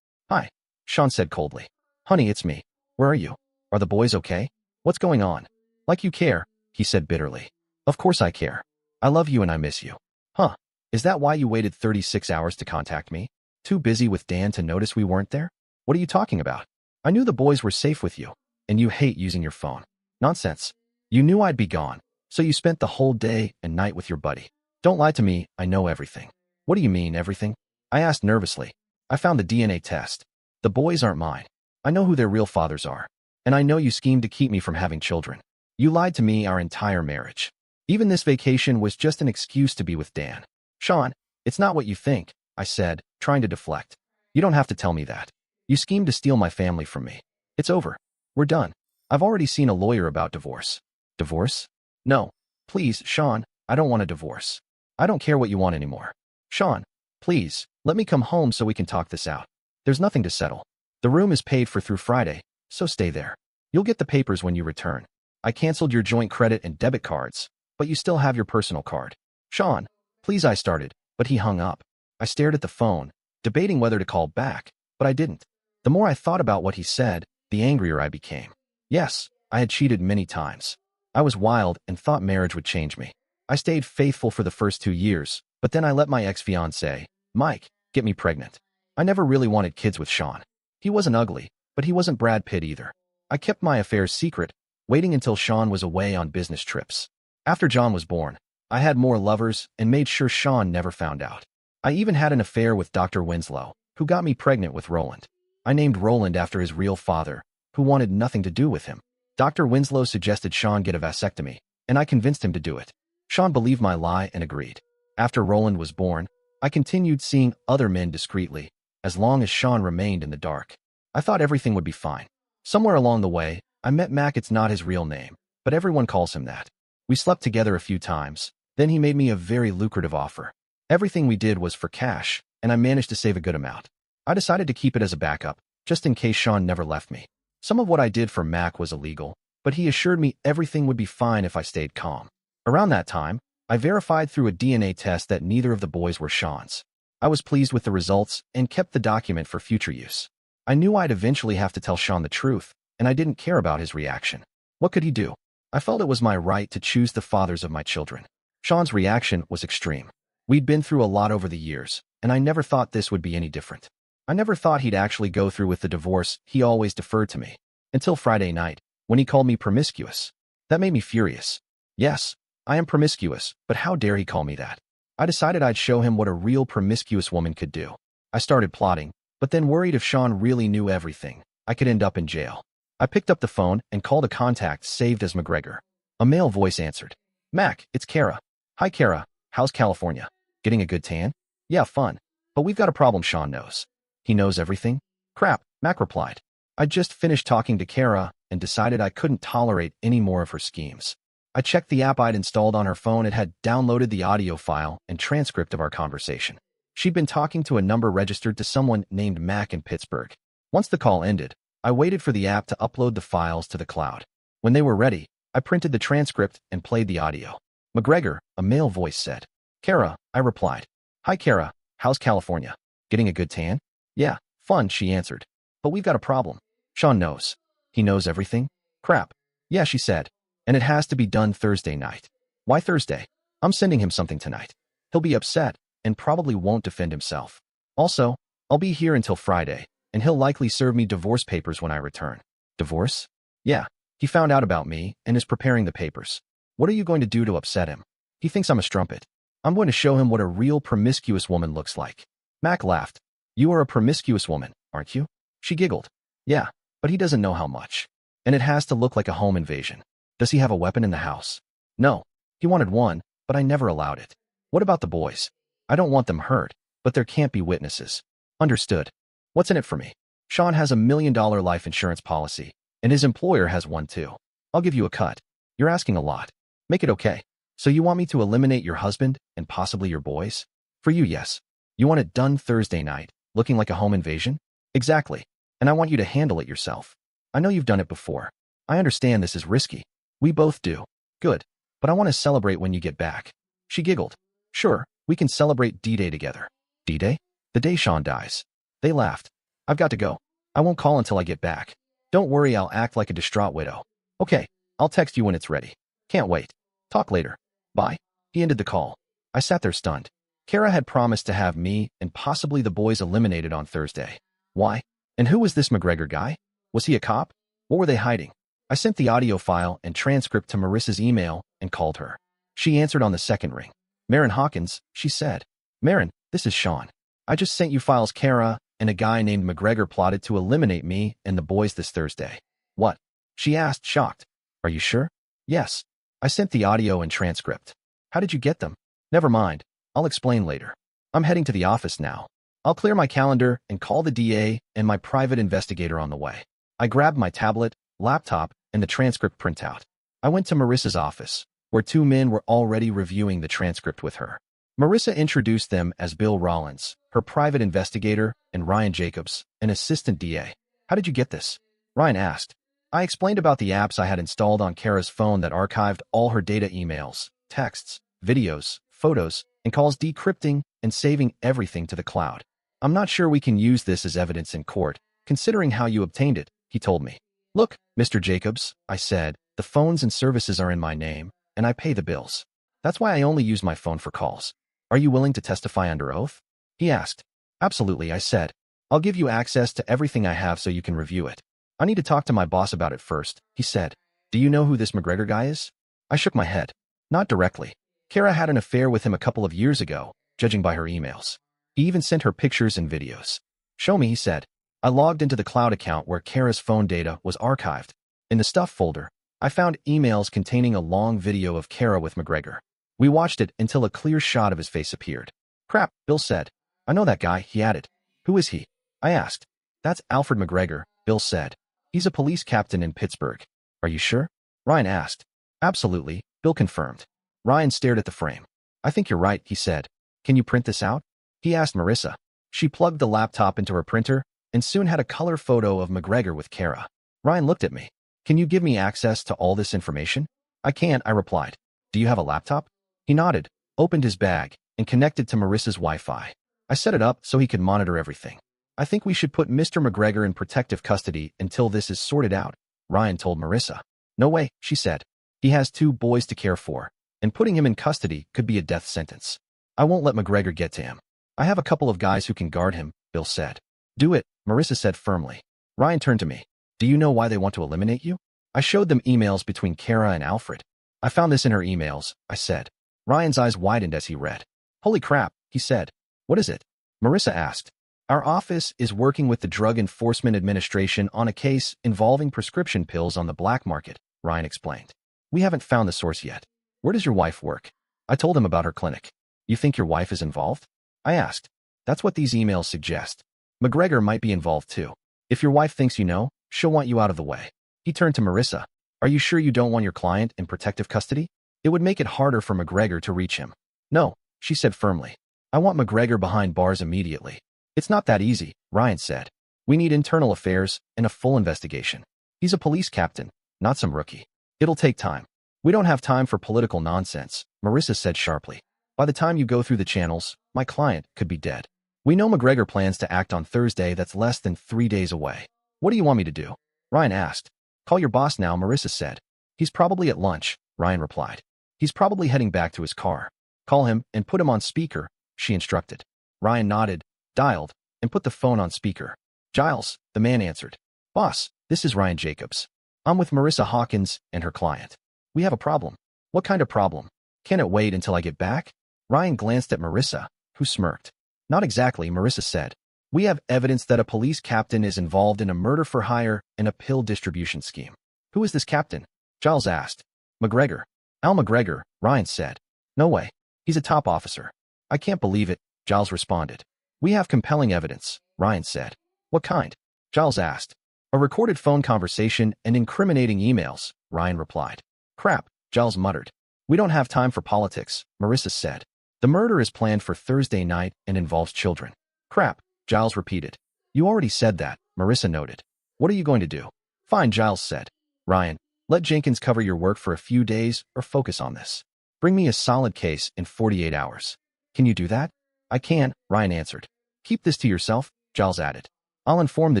Hi, Sean said coldly. Honey, it's me. Where are you? Are the boys okay? What's going on? Like you care, he said bitterly. Of course I care. I love you and I miss you. Huh. Is that why you waited 36 hours to contact me? Too busy with Dan to notice we weren't there? What are you talking about? I knew the boys were safe with you, and you hate using your phone. Nonsense. You knew I'd be gone, so you spent the whole day and night with your buddy. Don't lie to me, I know everything. What do you mean, everything? I asked nervously. I found the DNA test. The boys aren't mine. I know who their real fathers are. And I know you schemed to keep me from having children. You lied to me our entire marriage. Even this vacation was just an excuse to be with Dan. Sean, it's not what you think, I said, trying to deflect. You don't have to tell me that. You schemed to steal my family from me. It's over. We're done. I've already seen a lawyer about divorce. Divorce? No. Please, Sean, I don't want a divorce. I don't care what you want anymore. Sean, please, let me come home so we can talk this out. There's nothing to settle. The room is paid for through Friday, so stay there. You'll get the papers when you return. I canceled your joint credit and debit cards, but you still have your personal card. Sean, please, I started, but he hung up. I stared at the phone, debating whether to call back, but I didn't. The more I thought about what he said, the angrier I became. Yes, I had cheated many times. I was wild and thought marriage would change me. I stayed faithful for the first 2 years, but then I let my ex-fiancé, Mike, get me pregnant. I never really wanted kids with Sean. He wasn't ugly, but he wasn't Brad Pitt either. I kept my affairs secret, waiting until Sean was away on business trips. After John was born, I had more lovers and made sure Sean never found out. I even had an affair with Dr. Winslow, who got me pregnant with Roland. I named Roland after his real father, who wanted nothing to do with him. Dr. Winslow suggested Sean get a vasectomy, and I convinced him to do it. Sean believed my lie and agreed. After Roland was born, I continued seeing other men discreetly, as long as Sean remained in the dark. I thought everything would be fine. Somewhere along the way, I met Mac. It's not his real name, but everyone calls him that. We slept together a few times, then he made me a very lucrative offer. Everything we did was for cash, and I managed to save a good amount. I decided to keep it as a backup, just in case Sean never left me. Some of what I did for Mac was illegal, but he assured me everything would be fine if I stayed calm. Around that time, I verified through a DNA test that neither of the boys were Sean's. I was pleased with the results and kept the document for future use. I knew I'd eventually have to tell Sean the truth, and I didn't care about his reaction. What could he do? I felt it was my right to choose the fathers of my children. Sean's reaction was extreme. We'd been through a lot over the years, and I never thought this would be any different. I never thought he'd actually go through with the divorce. He always deferred to me. Until Friday night, when he called me promiscuous. That made me furious. Yes, I am promiscuous, but how dare he call me that? I decided I'd show him what a real promiscuous woman could do. I started plotting, but then worried if Sean really knew everything, I could end up in jail. I picked up the phone and called a contact saved as McGregor. A male voice answered. Mac, it's Kara. Hi Kara, how's California? Getting a good tan? Yeah, fun. But we've got a problem. Sean knows. He knows everything? Crap, Mac replied. I'd just finished talking to Kara and decided I couldn't tolerate any more of her schemes. I checked the app I'd installed on her phone. It had downloaded the audio file and transcript of our conversation. She'd been talking to a number registered to someone named Mac in Pittsburgh. Once the call ended, I waited for the app to upload the files to the cloud. When they were ready, I printed the transcript and played the audio. McGregor, a male voice said. Kara, I replied. Hi Kara, how's California? Getting a good tan? Yeah, fun, she answered. But we've got a problem. Sean knows. He knows everything? Crap. Yeah, she said. And it has to be done Thursday night. Why Thursday? I'm sending him something tonight. He'll be upset and probably won't defend himself. Also, I'll be here until Friday, and he'll likely serve me divorce papers when I return. Divorce? Yeah, he found out about me and is preparing the papers. What are you going to do to upset him? He thinks I'm a strumpet. I'm going to show him what a real promiscuous woman looks like. Mac laughed. You are a promiscuous woman, aren't you? She giggled. Yeah, but he doesn't know how much. And it has to look like a home invasion. Does he have a weapon in the house? No. He wanted one, but I never allowed it. What about the boys? I don't want them hurt, but there can't be witnesses. Understood. What's in it for me? Sean has $1 million life insurance policy, and his employer has one too. I'll give you a cut. You're asking a lot. Make it okay. So you want me to eliminate your husband and possibly your boys? For you, yes. You want it done Thursday night, looking like a home invasion? Exactly. And I want you to handle it yourself. I know you've done it before. I understand this is risky. We both do. Good. But I want to celebrate when you get back. She giggled. Sure, we can celebrate D-Day together. D-Day? The day Sean dies. They laughed. I've got to go. I won't call until I get back. Don't worry, I'll act like a distraught widow. Okay, I'll text you when it's ready. Can't wait. Talk later. Bye. He ended the call. I sat there stunned. Kara had promised to have me and possibly the boys eliminated on Thursday. Why? And who was this McGregor guy? Was he a cop? What were they hiding? I sent the audio file and transcript to Marissa's email and called her. She answered on the second ring. Marin Hawkins, she said. Marin, this is Sean. I just sent you files. Kara and a guy named McGregor plotted to eliminate me and the boys this Thursday. What? She asked, shocked. Are you sure? Yes. I sent the audio and transcript. How did you get them? Never mind. I'll explain later. I'm heading to the office now. I'll clear my calendar and call the DA and my private investigator on the way. I grabbed my tablet, laptop, and the transcript printout. I went to Marissa's office, where two men were already reviewing the transcript with her. Marissa introduced them as Bill Rollins, her private investigator, and Ryan Jacobs, an assistant DA. How did you get this? Ryan asked. I explained about the apps I had installed on Kara's phone that archived all her data, emails, texts, videos, photos, and calls, decrypting and saving everything to the cloud. I'm not sure we can use this as evidence in court, considering how you obtained it, he told me. Look, Mr. Jacobs, I said, the phones and services are in my name, and I pay the bills. That's why I only use my phone for calls. Are you willing to testify under oath? He asked. Absolutely, I said. I'll give you access to everything I have so you can review it. I need to talk to my boss about it first, he said. Do you know who this McGregor guy is? I shook my head. Not directly. Kara had an affair with him a couple of years ago, judging by her emails. He even sent her pictures and videos. Show me, he said. I logged into the cloud account where Kara's phone data was archived. In the stuff folder, I found emails containing a long video of Kara with McGregor. We watched it until a clear shot of his face appeared. Crap, Bill said. I know that guy, he added. Who is he? I asked. That's Alfred McGregor, Bill said. He's a police captain in Pittsburgh. Are you sure? Ryan asked. Absolutely, Bill confirmed. Ryan stared at the frame. I think you're right, he said. Can you print this out? He asked Marissa. She plugged the laptop into her printer and soon had a color photo of McGregor with Kara. Ryan looked at me. Can you give me access to all this information? I can, I replied. Do you have a laptop? He nodded, opened his bag, and connected to Marissa's Wi-Fi. I set it up so he could monitor everything. I think we should put Mr. McGregor in protective custody until this is sorted out, Ryan told Marissa. No way, she said. He has 2 boys to care for, and putting him in custody could be a death sentence. I won't let McGregor get to him. I have a couple of guys who can guard him, Bill said. Do it, Marissa said firmly. Ryan turned to me. Do you know why they want to eliminate you? I showed them emails between Kara and Alfred. I found this in her emails, I said. Ryan's eyes widened as he read. Holy crap, he said. What is it? Marissa asked. Our office is working with the Drug Enforcement Administration on a case involving prescription pills on the black market, Ryan explained. We haven't found the source yet. Where does your wife work? I told him about her clinic. You think your wife is involved? I asked. That's what these emails suggest. McGregor might be involved too. If your wife thinks you know, she'll want you out of the way. He turned to Marissa. Are you sure you don't want your client in protective custody? It would make it harder for McGregor to reach him. No, she said firmly. I want McGregor behind bars immediately. It's not that easy, Ryan said. We need internal affairs and a full investigation. He's a police captain, not some rookie. It'll take time. We don't have time for political nonsense, Marissa said sharply. By the time you go through the channels, my client could be dead. We know McGregor plans to act on Thursday. That's less than 3 days away. What do you want me to do? Ryan asked. Call your boss now, Marissa said. He's probably at lunch, Ryan replied. He's probably heading back to his car. Call him and put him on speaker, she instructed. Ryan nodded, dialed, and put the phone on speaker. Giles, the man answered. Boss, this is Ryan Jacobs. I'm with Marissa Hawkins and her client. We have a problem. What kind of problem? Can it wait until I get back? Ryan glanced at Marissa, who smirked. Not exactly, Marissa said. We have evidence that a police captain is involved in a murder for hire and a pill distribution scheme. Who is this captain? Giles asked. McGregor. Al McGregor, Ryan said. No way. He's a top officer. I can't believe it, Giles responded. We have compelling evidence, Ryan said. What kind? Giles asked. A recorded phone conversation and incriminating emails, Ryan replied. Crap, Giles muttered. We don't have time for politics, Marissa said. The murder is planned for Thursday night and involves children. Crap, Giles repeated. You already said that, Marissa noted. What are you going to do? Fine, Giles said. Ryan, let Jenkins cover your work for a few days or focus on this. Bring me a solid case in 48 hours. Can you do that? I can, Ryan answered. Keep this to yourself, Giles added. I'll inform the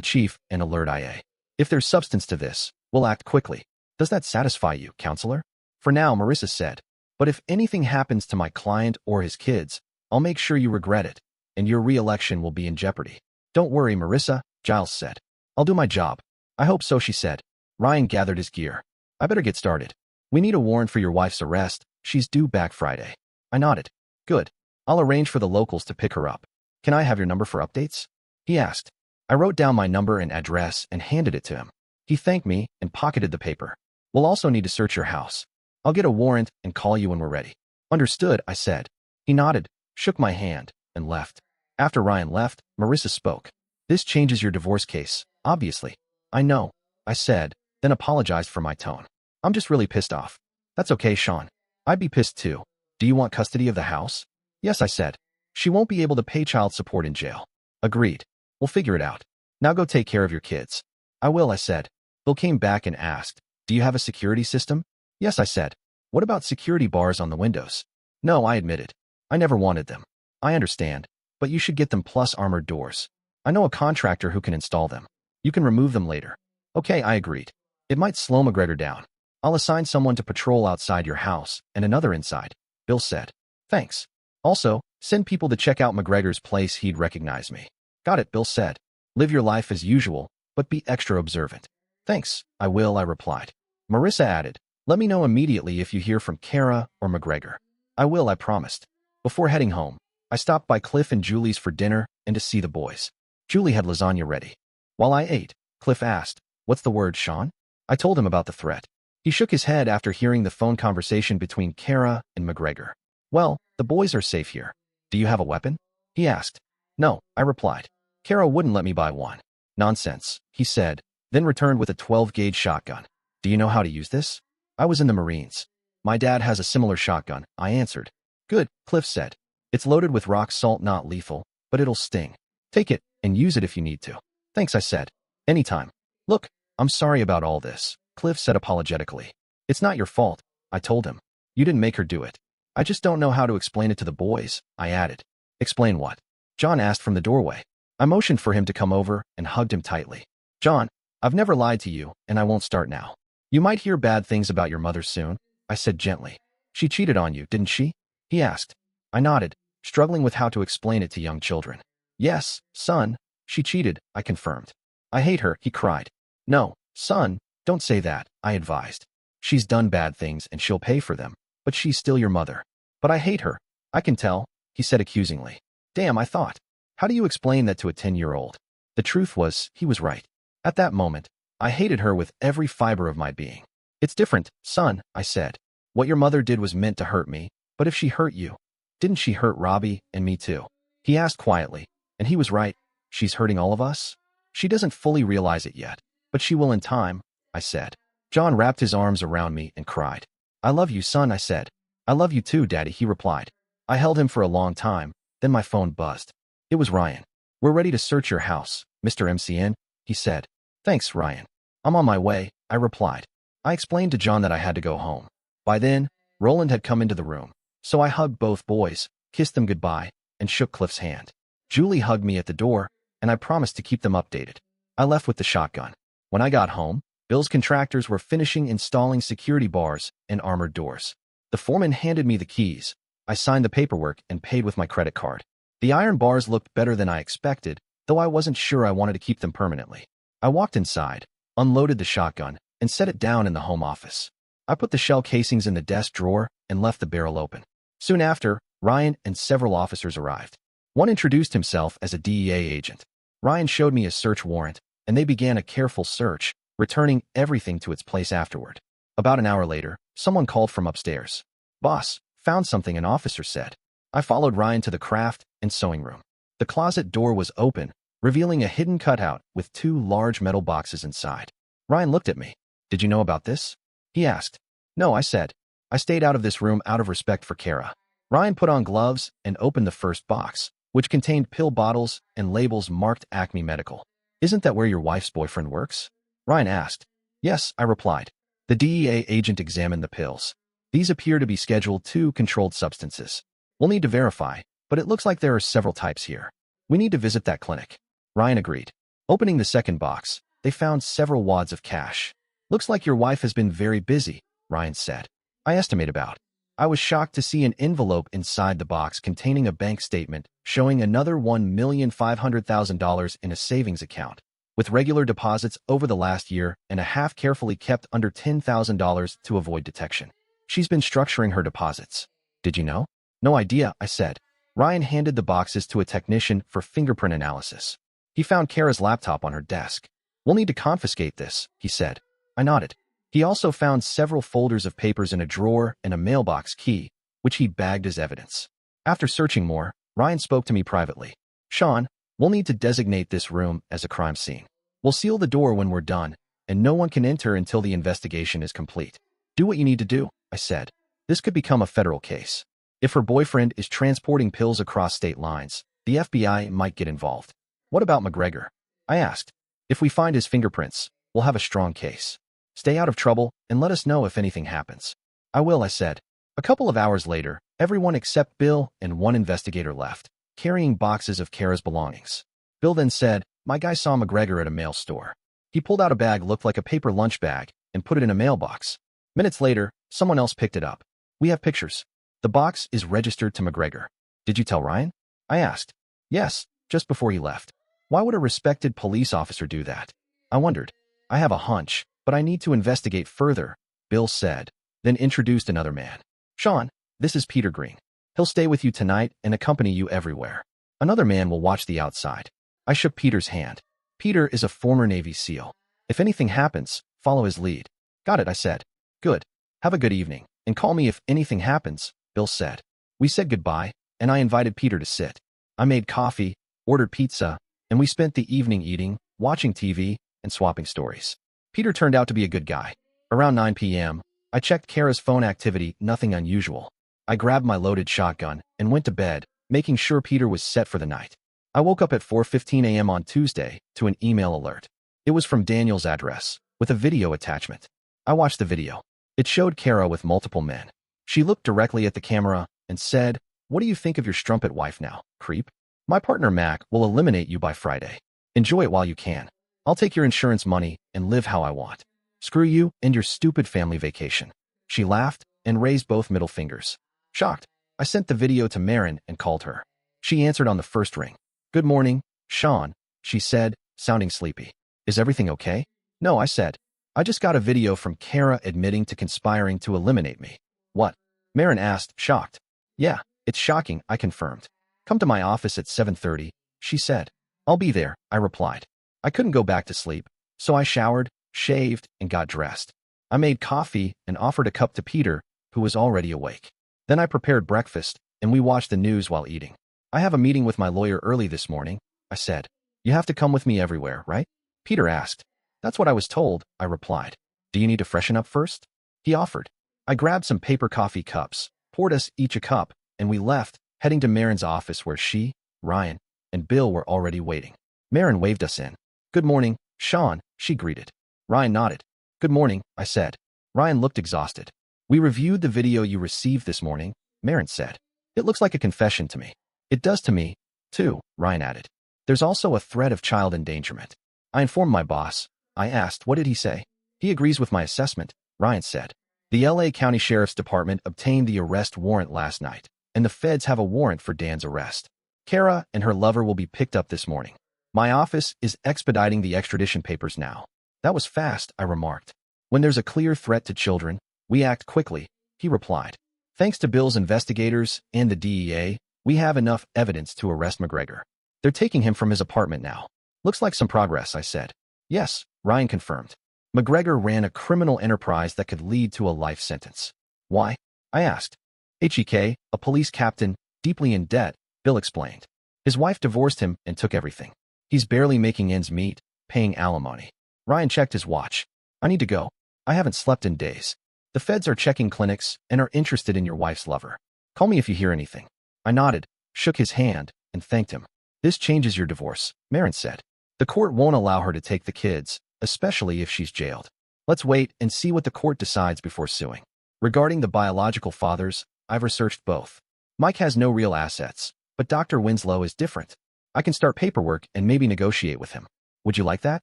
chief and alert IA. If there's substance to this, we'll act quickly. Does that satisfy you, counselor? For now, Marissa said. But if anything happens to my client or his kids, I'll make sure you regret it, and your re-election will be in jeopardy. Don't worry, Marissa, Giles said. I'll do my job. I hope so, she said. Ryan gathered his gear. I better get started. We need a warrant for your wife's arrest. She's due back Friday. I nodded. Good. I'll arrange for the locals to pick her up. Can I have your number for updates? He asked. I wrote down my number and address and handed it to him. He thanked me and pocketed the paper. We'll also need to search your house. I'll get a warrant and call you when we're ready. Understood, I said. He nodded, shook my hand, and left. After Ryan left, Marissa spoke. This changes your divorce case, obviously. I know, I said, then apologized for my tone. I'm just really pissed off. That's okay, Sean. I'd be pissed too. Do you want custody of the house? Yes, I said. She won't be able to pay child support in jail. Agreed. We'll figure it out. Now go take care of your kids. I will, I said. Bill came back and asked, do you have a security system? Yes, I said. What about security bars on the windows? No, I admitted. I never wanted them. I understand, but you should get them plus armored doors. I know a contractor who can install them. You can remove them later. Okay, I agreed. It might slow McGregor down. I'll assign someone to patrol outside your house and another inside, Bill said. Thanks. Also, send people to check out McGregor's place. He'd recognize me. Got it, Bill said. Live your life as usual, but be extra observant. Thanks, I will, I replied. Marissa added, let me know immediately if you hear from Kara or McGregor. I will, I promised. Before heading home, I stopped by Cliff and Julie's for dinner and to see the boys. Julie had lasagna ready. While I ate, Cliff asked, what's the word, Sean? I told him about the threat. He shook his head after hearing the phone conversation between Kara and McGregor. Well, the boys are safe here. Do you have a weapon? He asked. No, I replied. Kara wouldn't let me buy one. Nonsense, he said, then returned with a 12-gauge shotgun. Do you know how to use this? I was in the Marines. My dad has a similar shotgun, I answered. Good, Cliff said. It's loaded with rock salt, not lethal, but it'll sting. Take it and use it if you need to. Thanks, I said. Anytime. Look, I'm sorry about all this, Cliff said apologetically. It's not your fault, I told him. You didn't make her do it. I just don't know how to explain it to the boys, I added. Explain what? John asked from the doorway. I motioned for him to come over and hugged him tightly. John, I've never lied to you, and I won't start now. You might hear bad things about your mother soon, I said gently. She cheated on you, didn't she? He asked. I nodded, struggling with how to explain it to young children. Yes, son, she cheated, I confirmed. I hate her, he cried. No, son, don't say that, I advised. She's done bad things and she'll pay for them, but she's still your mother. But I hate her. I can tell, he said accusingly. Damn, I thought. How do you explain that to a 10-year-old? The truth was, he was right. At that moment, I hated her with every fiber of my being. It's different, son, I said. What your mother did was meant to hurt me, but if she hurt you, didn't she hurt Robbie and me too? He asked quietly, and he was right. She's hurting all of us? She doesn't fully realize it yet, but she will in time, I said. John wrapped his arms around me and cried. I love you, son, I said. I love you too, Daddy, he replied. I held him for a long time, then my phone buzzed. It was Ryan. We're ready to search your house, Mr. MCN, he said. Thanks, Ryan. I'm on my way, I replied. I explained to John that I had to go home. By then, Roland had come into the room, so I hugged both boys, kissed them goodbye, and shook Cliff's hand. Julie hugged me at the door, and I promised to keep them updated. I left with the shotgun. When I got home, Bill's contractors were finishing installing security bars and armored doors. The foreman handed me the keys. I signed the paperwork and paid with my credit card. The iron bars looked better than I expected, though I wasn't sure I wanted to keep them permanently. I walked inside, unloaded the shotgun, and set it down in the home office. I put the shell casings in the desk drawer and left the barrel open. Soon after, Ryan and several officers arrived. One introduced himself as a DEA agent. Ryan showed me his search warrant, and they began a careful search, returning everything to its place afterward. About an hour later, someone called from upstairs. "Boss, found something," an officer said. I followed Ryan to the craft and sewing room. The closet door was open, revealing a hidden cutout with 2 large metal boxes inside. Ryan looked at me. "Did you know about this?" he asked. "No," I said. "I stayed out of this room out of respect for Kara." Ryan put on gloves and opened the first box, which contained pill bottles and labels marked Acme Medical. "Isn't that where your wife's boyfriend works?" Ryan asked. "Yes," I replied. The DEA agent examined the pills. "These appear to be Schedule II controlled substances. We'll need to verify, but it looks like there are several types here. We need to visit that clinic." Ryan agreed. Opening the second box, they found several wads of cash. "Looks like your wife has been very busy," Ryan said. I estimate about. I was shocked to see an envelope inside the box containing a bank statement showing another $1,500,000 in a savings account, with regular deposits over the last year and a half carefully kept under $10,000 to avoid detection. "She's been structuring her deposits. Did you know?" "No idea," I said. Ryan handed the boxes to a technician for fingerprint analysis. He found Kara's laptop on her desk. "We'll need to confiscate this," he said. I nodded. He also found several folders of papers in a drawer and a mailbox key, which he bagged as evidence. After searching more, Ryan spoke to me privately. "Sean, we'll need to designate this room as a crime scene. We'll seal the door when we're done, and no one can enter until the investigation is complete. Do what you need to do," I said. "This could become a federal case. If her boyfriend is transporting pills across state lines, the FBI might get involved." "What about McGregor?" I asked. "If we find his fingerprints, we'll have a strong case. Stay out of trouble and let us know if anything happens." "I will," I said. A couple of hours later, everyone except Bill and one investigator left, carrying boxes of Kara's belongings. Bill then said, "My guy saw McGregor at a mail store. He pulled out a bag looked like a paper lunch bag and put it in a mailbox. Minutes later, someone else picked it up. We have pictures. The box is registered to McGregor." "Did you tell Ryan?" I asked. "Yes, just before he left." "Why would a respected police officer do that?" I wondered. "I have a hunch, but I need to investigate further," Bill said, then introduced another man. "Sean, this is Peter Green. He'll stay with you tonight and accompany you everywhere. Another man will watch the outside." I shook Peter's hand. Peter is a former Navy SEAL. If anything happens, follow his lead. "Got it," I said. "Good. Have a good evening, and call me if anything happens," Bill said. We said goodbye, and I invited Peter to sit. I made coffee, ordered pizza, and we spent the evening eating, watching TV, and swapping stories. Peter turned out to be a good guy. Around 9 p.m., I checked Kara's phone activity, nothing unusual. I grabbed my loaded shotgun and went to bed, making sure Peter was set for the night. I woke up at 4:15 a.m. on Tuesday to an email alert. It was from Daniel's address, with a video attachment. I watched the video. It showed Kara with multiple men. She looked directly at the camera and said, "What do you think of your strumpet wife now, creep? My partner Mac will eliminate you by Friday. Enjoy it while you can. I'll take your insurance money and live how I want. Screw you and your stupid family vacation." She laughed and raised both middle fingers. Shocked, I sent the video to Marin and called her. She answered on the first ring. "Good morning, Sean," she said, sounding sleepy. "Is everything okay?" "No," I said. "I just got a video from Kara admitting to conspiring to eliminate me." "What?" Marin asked, shocked. "Yeah, it's shocking," I confirmed. "Come to my office at 7:30, she said. "I'll be there," I replied. I couldn't go back to sleep, so I showered, shaved, and got dressed. I made coffee and offered a cup to Peter, who was already awake. Then I prepared breakfast, and we watched the news while eating. "I have a meeting with my lawyer early this morning," I said. "You have to come with me everywhere, right?" Peter asked. "That's what I was told," I replied. "Do you need to freshen up first?" he offered. I grabbed some paper coffee cups, poured us each a cup, and we left, heading to Marin's office where she, Ryan, and Bill were already waiting. Marin waved us in. "Good morning, Sean," she greeted. Ryan nodded. "Good morning," I said. Ryan looked exhausted. "We reviewed the video you received this morning," Marin said. "It looks like a confession to me." "It does to me, too," Ryan added. "There's also a threat of child endangerment." I informed my boss. I asked, "What did he say?" "He agrees with my assessment," Ryan said. "The LA County Sheriff's Department obtained the arrest warrant last night, and the feds have a warrant for Dan's arrest. Kara and her lover will be picked up this morning. My office is expediting the extradition papers now." "That was fast," I remarked. "When there's a clear threat to children, we act quickly," he replied. "Thanks to Bill's investigators and the DEA, We have enough evidence to arrest McGregor. They're taking him from his apartment now. Looks like some progress, I said. Yes, Ryan confirmed. McGregor ran a criminal enterprise that could lead to a life sentence. Why? I asked. HEK, a police captain, deeply in debt, Bill explained. His wife divorced him and took everything. He's barely making ends meet, paying alimony. Ryan checked his watch. I need to go. I haven't slept in days. The feds are checking clinics and are interested in your wife's lover. Call me if you hear anything. I nodded, shook his hand, and thanked him. This changes your divorce, Marin said. The court won't allow her to take the kids, especially if she's jailed. Let's wait and see what the court decides before suing. Regarding the biological fathers, I've researched both. Mike has no real assets, but Dr. Winslow is different. I can start paperwork and maybe negotiate with him. Would you like that?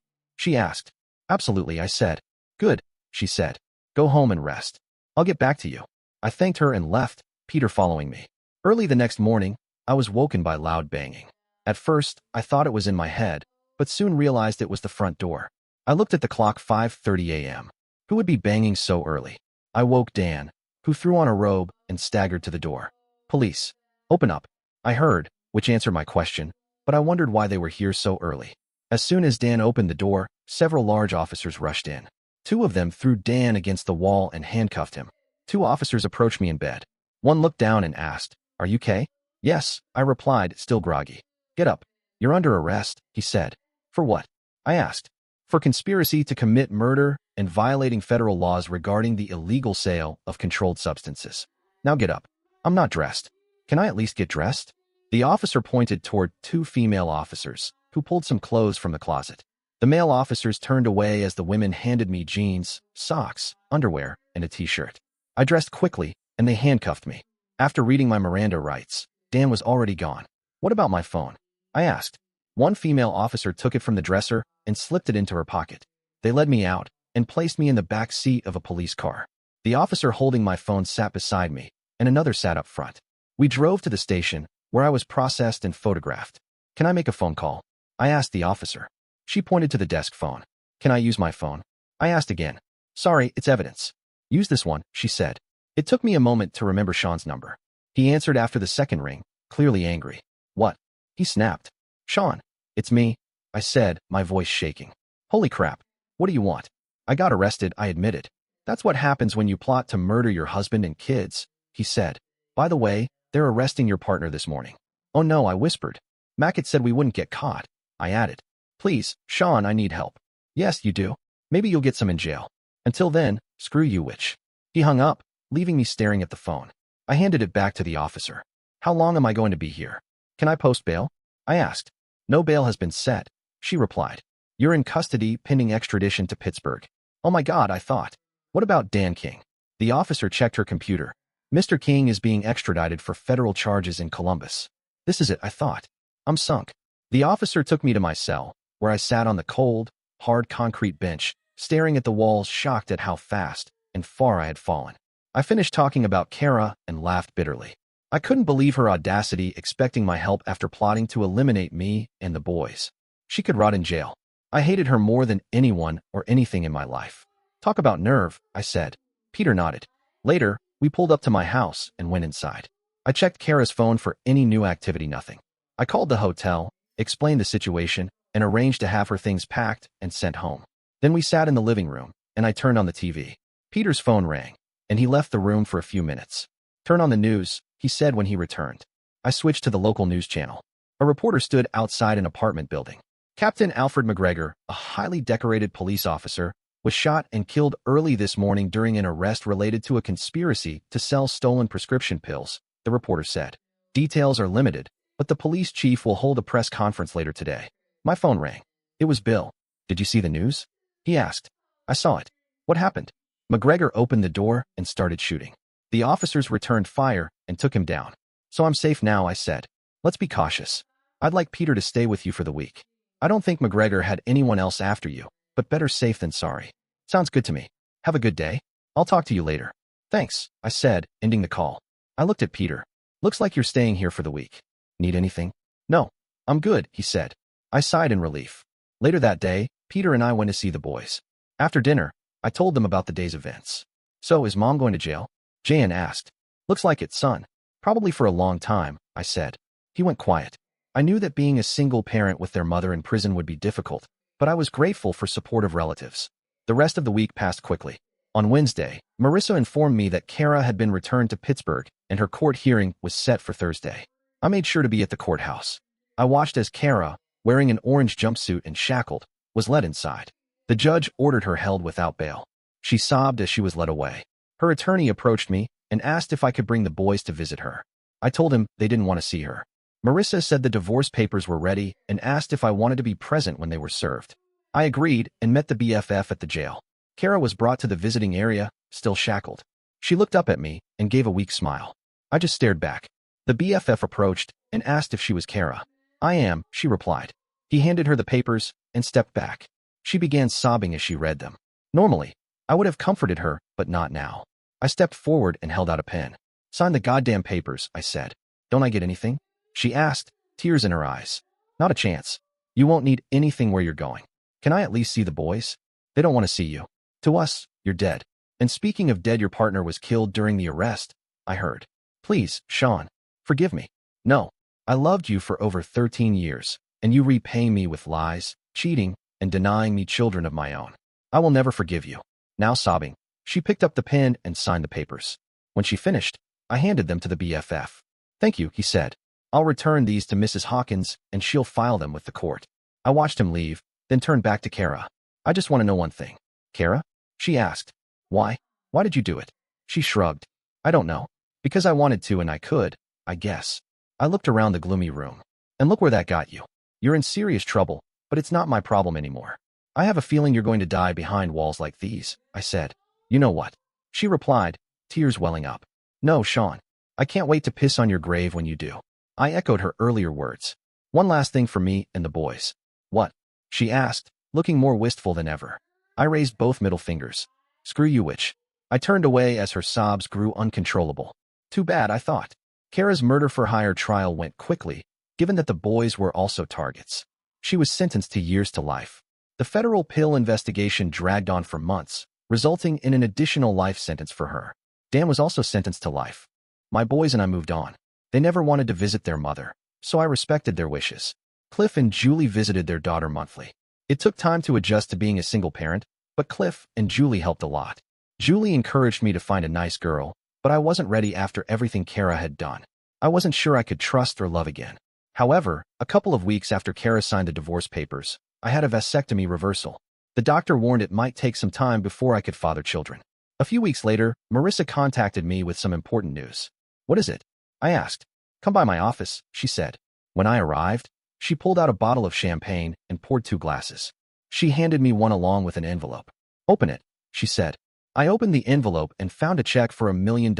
She asked. Absolutely, I said. Good, she said. Go home and rest. I'll get back to you. I thanked her and left, Peter following me. Early the next morning, I was woken by loud banging. At first, I thought it was in my head, but soon realized it was the front door. I looked at the clock. 5:30 a.m. Who would be banging so early? I woke Dan, who threw on a robe and staggered to the door. Police. Open up. I heard, which answered my question, but I wondered why they were here so early. As soon as Dan opened the door, several large officers rushed in. Two of them threw Dan against the wall and handcuffed him. Two officers approached me in bed. One looked down and asked, "Are you okay?" "Yes," I replied, still groggy. "Get up. You're under arrest," he said. "For what?" I asked. "For conspiracy to commit murder and violating federal laws regarding the illegal sale of controlled substances. Now get up. I'm not dressed. Can I at least get dressed?" The officer pointed toward two female officers, who pulled some clothes from the closet. The male officers turned away as the women handed me jeans, socks, underwear, and a t-shirt. I dressed quickly, and they handcuffed me. After reading my Miranda rights, Dan was already gone. "What about my phone?" I asked. One female officer took it from the dresser and slipped it into her pocket. They led me out and placed me in the back seat of a police car. The officer holding my phone sat beside me, and another sat up front. We drove to the station, where I was processed and photographed. "Can I make a phone call?" I asked the officer. She pointed to the desk phone. "Can I use my phone?" I asked again. "Sorry, it's evidence." "Use this one," she said. It took me a moment to remember Sean's number. He answered after the second ring, clearly angry. "What?" he snapped. "Sean, it's me," I said, my voice shaking. "Holy crap. What do you want?" "I got arrested," I admitted. "That's what happens when you plot to murder your husband and kids," he said. "By the way, they're arresting your partner this morning." "Oh no," I whispered. "Mackett said we wouldn't get caught," I added. "Please, Sean, I need help." "Yes, you do. Maybe you'll get some in jail. Until then, screw you, witch." He hung up, leaving me staring at the phone. I handed it back to the officer. "How long am I going to be here? Can I post bail?" I asked. "No bail has been set," she replied. "You're in custody pending extradition to Pittsburgh." Oh my God, I thought. What about Dan King? The officer checked her computer. "Mr. King is being extradited for federal charges in Columbus." This is it, I thought. I'm sunk. The officer took me to my cell, where I sat on the cold, hard concrete bench, staring at the walls, shocked at how fast and far I had fallen. I finished talking about Kara and laughed bitterly. I couldn't believe her audacity, expecting my help after plotting to eliminate me and the boys. She could rot in jail. I hated her more than anyone or anything in my life. "Talk about nerve," I said. Peter nodded. Later, we pulled up to my house and went inside. I checked Kara's phone for any new activity. Nothing. I called the hotel, explained the situation, and arranged to have her things packed and sent home. Then we sat in the living room, and I turned on the TV. Peter's phone rang, and he left the room for a few minutes. "Turn on the news," he said when he returned. I switched to the local news channel. A reporter stood outside an apartment building. Captain Alfred McGregor, a highly decorated police officer, was shot and killed early this morning during an arrest related to a conspiracy to sell stolen prescription pills, the reporter said. Details are limited, but the police chief will hold a press conference later today. My phone rang. It was Bill. "Did you see the news?" he asked. "I saw it." "What happened?" McGregor opened the door and started shooting. The officers returned fire and took him down. "So I'm safe now," I said. "Let's be cautious. I'd like Peter to stay with you for the week. I don't think McGregor had anyone else after you, but better safe than sorry." "Sounds good to me. Have a good day. I'll talk to you later." "Thanks," I said, ending the call. I looked at Peter. "Looks like you're staying here for the week. Need anything?" "No, I'm good," he said. I sighed in relief. Later that day, Peter and I went to see the boys. After dinner, I told them about the day's events. "So, is Mom going to jail?" Jan asked. "Looks like it, son. Probably for a long time, I said. He went quiet. I knew that being a single parent with their mother in prison would be difficult, but I was grateful for supportive relatives. The rest of the week passed quickly. On Wednesday, Marissa informed me that Kara had been returned to Pittsburgh and her court hearing was set for Thursday. I made sure to be at the courthouse. I watched as Kara, wearing an orange jumpsuit and shackled, was led inside. The judge ordered her held without bail. She sobbed as she was led away. Her attorney approached me and asked if I could bring the boys to visit her. I told him they didn't want to see her. Marissa said the divorce papers were ready and asked if I wanted to be present when they were served. I agreed and met the BFF at the jail. Kara was brought to the visiting area, still shackled. She looked up at me and gave a weak smile. I just stared back. The BFF approached and asked if she was Kara. I am, she replied. He handed her the papers and stepped back. She began sobbing as she read them. Normally, I would have comforted her, but not now. I stepped forward and held out a pen. Sign the goddamn papers, I said. Don't I get anything? She asked, tears in her eyes. Not a chance. You won't need anything where you're going. Can I at least see the boys? They don't want to see you. To us, you're dead. And speaking of dead, your partner was killed during the arrest, I heard. Please, Sean, forgive me. No, I loved you for over 13 years, and you repay me with lies, cheating, and denying me children of my own. I will never forgive you. Now sobbing, she picked up the pen and signed the papers. When she finished, I handed them to the BFF. Thank you, he said. I'll return these to Mrs. Hawkins and she'll file them with the court. I watched him leave, then turned back to Kara. I just want to know one thing. Kara? She asked. Why? Why did you do it? She shrugged. I don't know. Because I wanted to and I could, I guess. I looked around the gloomy room. And look where that got you. You're in serious trouble, but it's not my problem anymore. I have a feeling you're going to die behind walls like these, I said. You know what? She replied, tears welling up. No, Sean. I can't wait to piss on your grave when you do. I echoed her earlier words. One last thing for me and the boys. What? She asked, looking more wistful than ever. I raised both middle fingers. Screw you, witch. I turned away as her sobs grew uncontrollable. Too bad, I thought. Kara's murder-for-hire trial went quickly, given that the boys were also targets. She was sentenced to years to life. The federal pill investigation dragged on for months, resulting in an additional life sentence for her. Dan was also sentenced to life. My boys and I moved on. They never wanted to visit their mother, so I respected their wishes. Cliff and Julie visited their daughter monthly. It took time to adjust to being a single parent, but Cliff and Julie helped a lot. Julie encouraged me to find a nice girl, but I wasn't ready after everything Kara had done. I wasn't sure I could trust or love again. However, a couple of weeks after Kara signed the divorce papers, I had a vasectomy reversal. The doctor warned it might take some time before I could father children. A few weeks later, Marissa contacted me with some important news. What is it? I asked. Come by my office, she said. When I arrived, she pulled out a bottle of champagne and poured 2 glasses. She handed me one along with an envelope. Open it, she said. I opened the envelope and found a check for $1 million,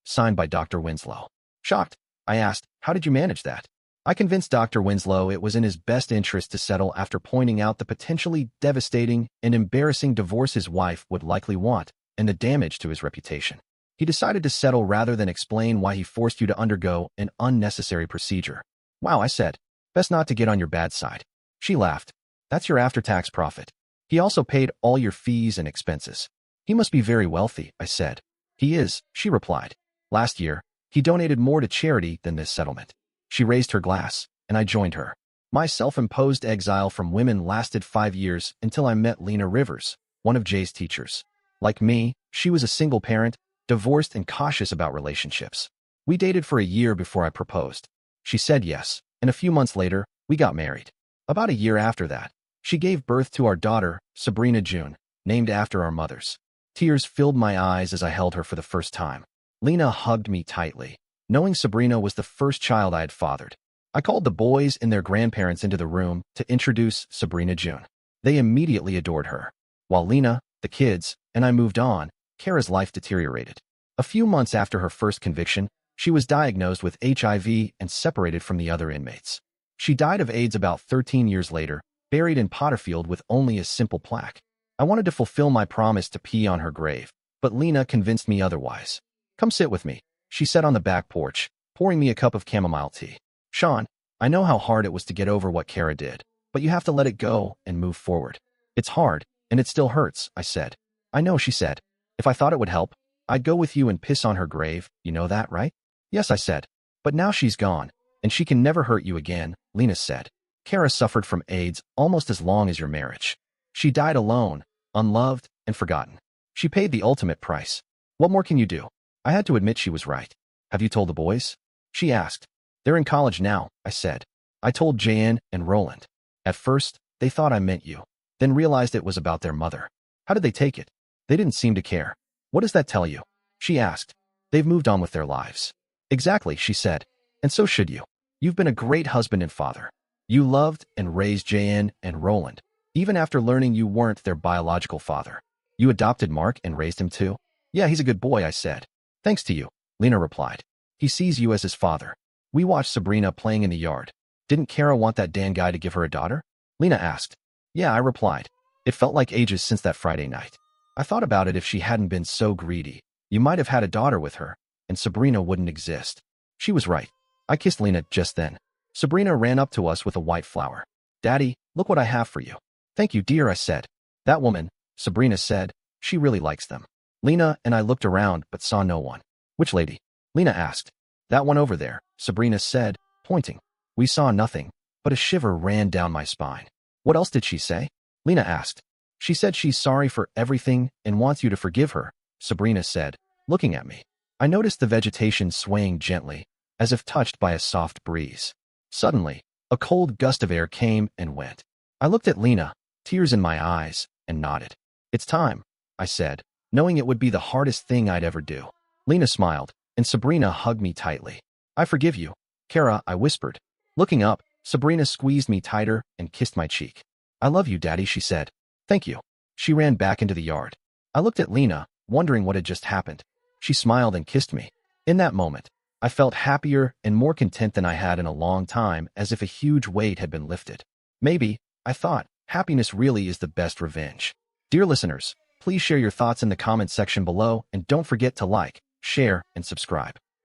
signed by Dr. Winslow. Shocked, I asked, how did you manage that? I convinced Dr. Winslow it was in his best interest to settle after pointing out the potentially devastating and embarrassing divorce his wife would likely want and the damage to his reputation. He decided to settle rather than explain why he forced you to undergo an unnecessary procedure. Wow, I said. Best not to get on your bad side. She laughed. That's your after-tax profit. He also paid all your fees and expenses. He must be very wealthy, I said. He is, she replied. Last year, he donated more to charity than this settlement. She raised her glass, and I joined her. My self-imposed exile from women lasted 5 years until I met Lena Rivers, one of Jay's teachers. Like me, she was a single parent, divorced and cautious about relationships. We dated for a year before I proposed. She said yes, and a few months later, we got married. About a year after that, she gave birth to our daughter, Sabrina June, named after our mothers. Tears filled my eyes as I held her for the first time. Lena hugged me tightly, knowing Sabrina was the first child I had fathered. I called the boys and their grandparents into the room to introduce Sabrina June. They immediately adored her. While Lena, the kids, and I moved on, Kara's life deteriorated. A few months after her first conviction, she was diagnosed with HIV and separated from the other inmates. She died of AIDS about 13 years later, buried in Potterfield with only a simple plaque. I wanted to fulfill my promise to pee on her grave, but Lena convinced me otherwise. Come sit with me, she said on the back porch, pouring me a cup of chamomile tea. Sean, I know how hard it was to get over what Kara did, but you have to let it go and move forward. It's hard, and it still hurts, I said. I know, she said. If I thought it would help, I'd go with you and piss on her grave, you know that, right? Yes, I said. But now she's gone, and she can never hurt you again, Lena said. Kara suffered from AIDS almost as long as your marriage. She died alone, unloved, and forgotten. She paid the ultimate price. What more can you do? I had to admit she was right. Have you told the boys? She asked. They're in college now, I said. I told Jan and Roland. At first, they thought I meant you, then realized it was about their mother. How did they take it? They didn't seem to care. What does that tell you? She asked. They've moved on with their lives. Exactly, she said. And so should you. You've been a great husband and father. You loved and raised Jan and Roland, even after learning you weren't their biological father. You adopted Mark and raised him too? Yeah, he's a good boy, I said. Thanks to you, Lena replied. He sees you as his father. We watched Sabrina playing in the yard. Didn't Kara want that Dan guy to give her a daughter? Lena asked. Yeah, I replied. It felt like ages since that Friday night. I thought about it. If she hadn't been so greedy, you might have had a daughter with her, and Sabrina wouldn't exist. She was right. I kissed Lena just then. Sabrina ran up to us with a white flower. Daddy, look what I have for you. Thank you, dear, I said. That woman, Sabrina said, she really likes them. Lena and I looked around but saw no one. Which lady? Lena asked. That one over there, Sabrina said, pointing. We saw nothing, but a shiver ran down my spine. What else did she say? Lena asked. She said she's sorry for everything and wants you to forgive her, Sabrina said, looking at me. I noticed the vegetation swaying gently, as if touched by a soft breeze. Suddenly, a cold gust of air came and went. I looked at Lena, tears in my eyes, and nodded. It's time, I said, knowing it would be the hardest thing I'd ever do. Lena smiled, and Sabrina hugged me tightly. I forgive you, Kara, I whispered. Looking up, Sabrina squeezed me tighter and kissed my cheek. I love you, Daddy, she said. Thank you. She ran back into the yard. I looked at Lena, wondering what had just happened. She smiled and kissed me. In that moment, I felt happier and more content than I had in a long time, as if a huge weight had been lifted. Maybe, I thought, happiness really is the best revenge. Dear listeners, please share your thoughts in the comments section below and don't forget to like, share, and subscribe.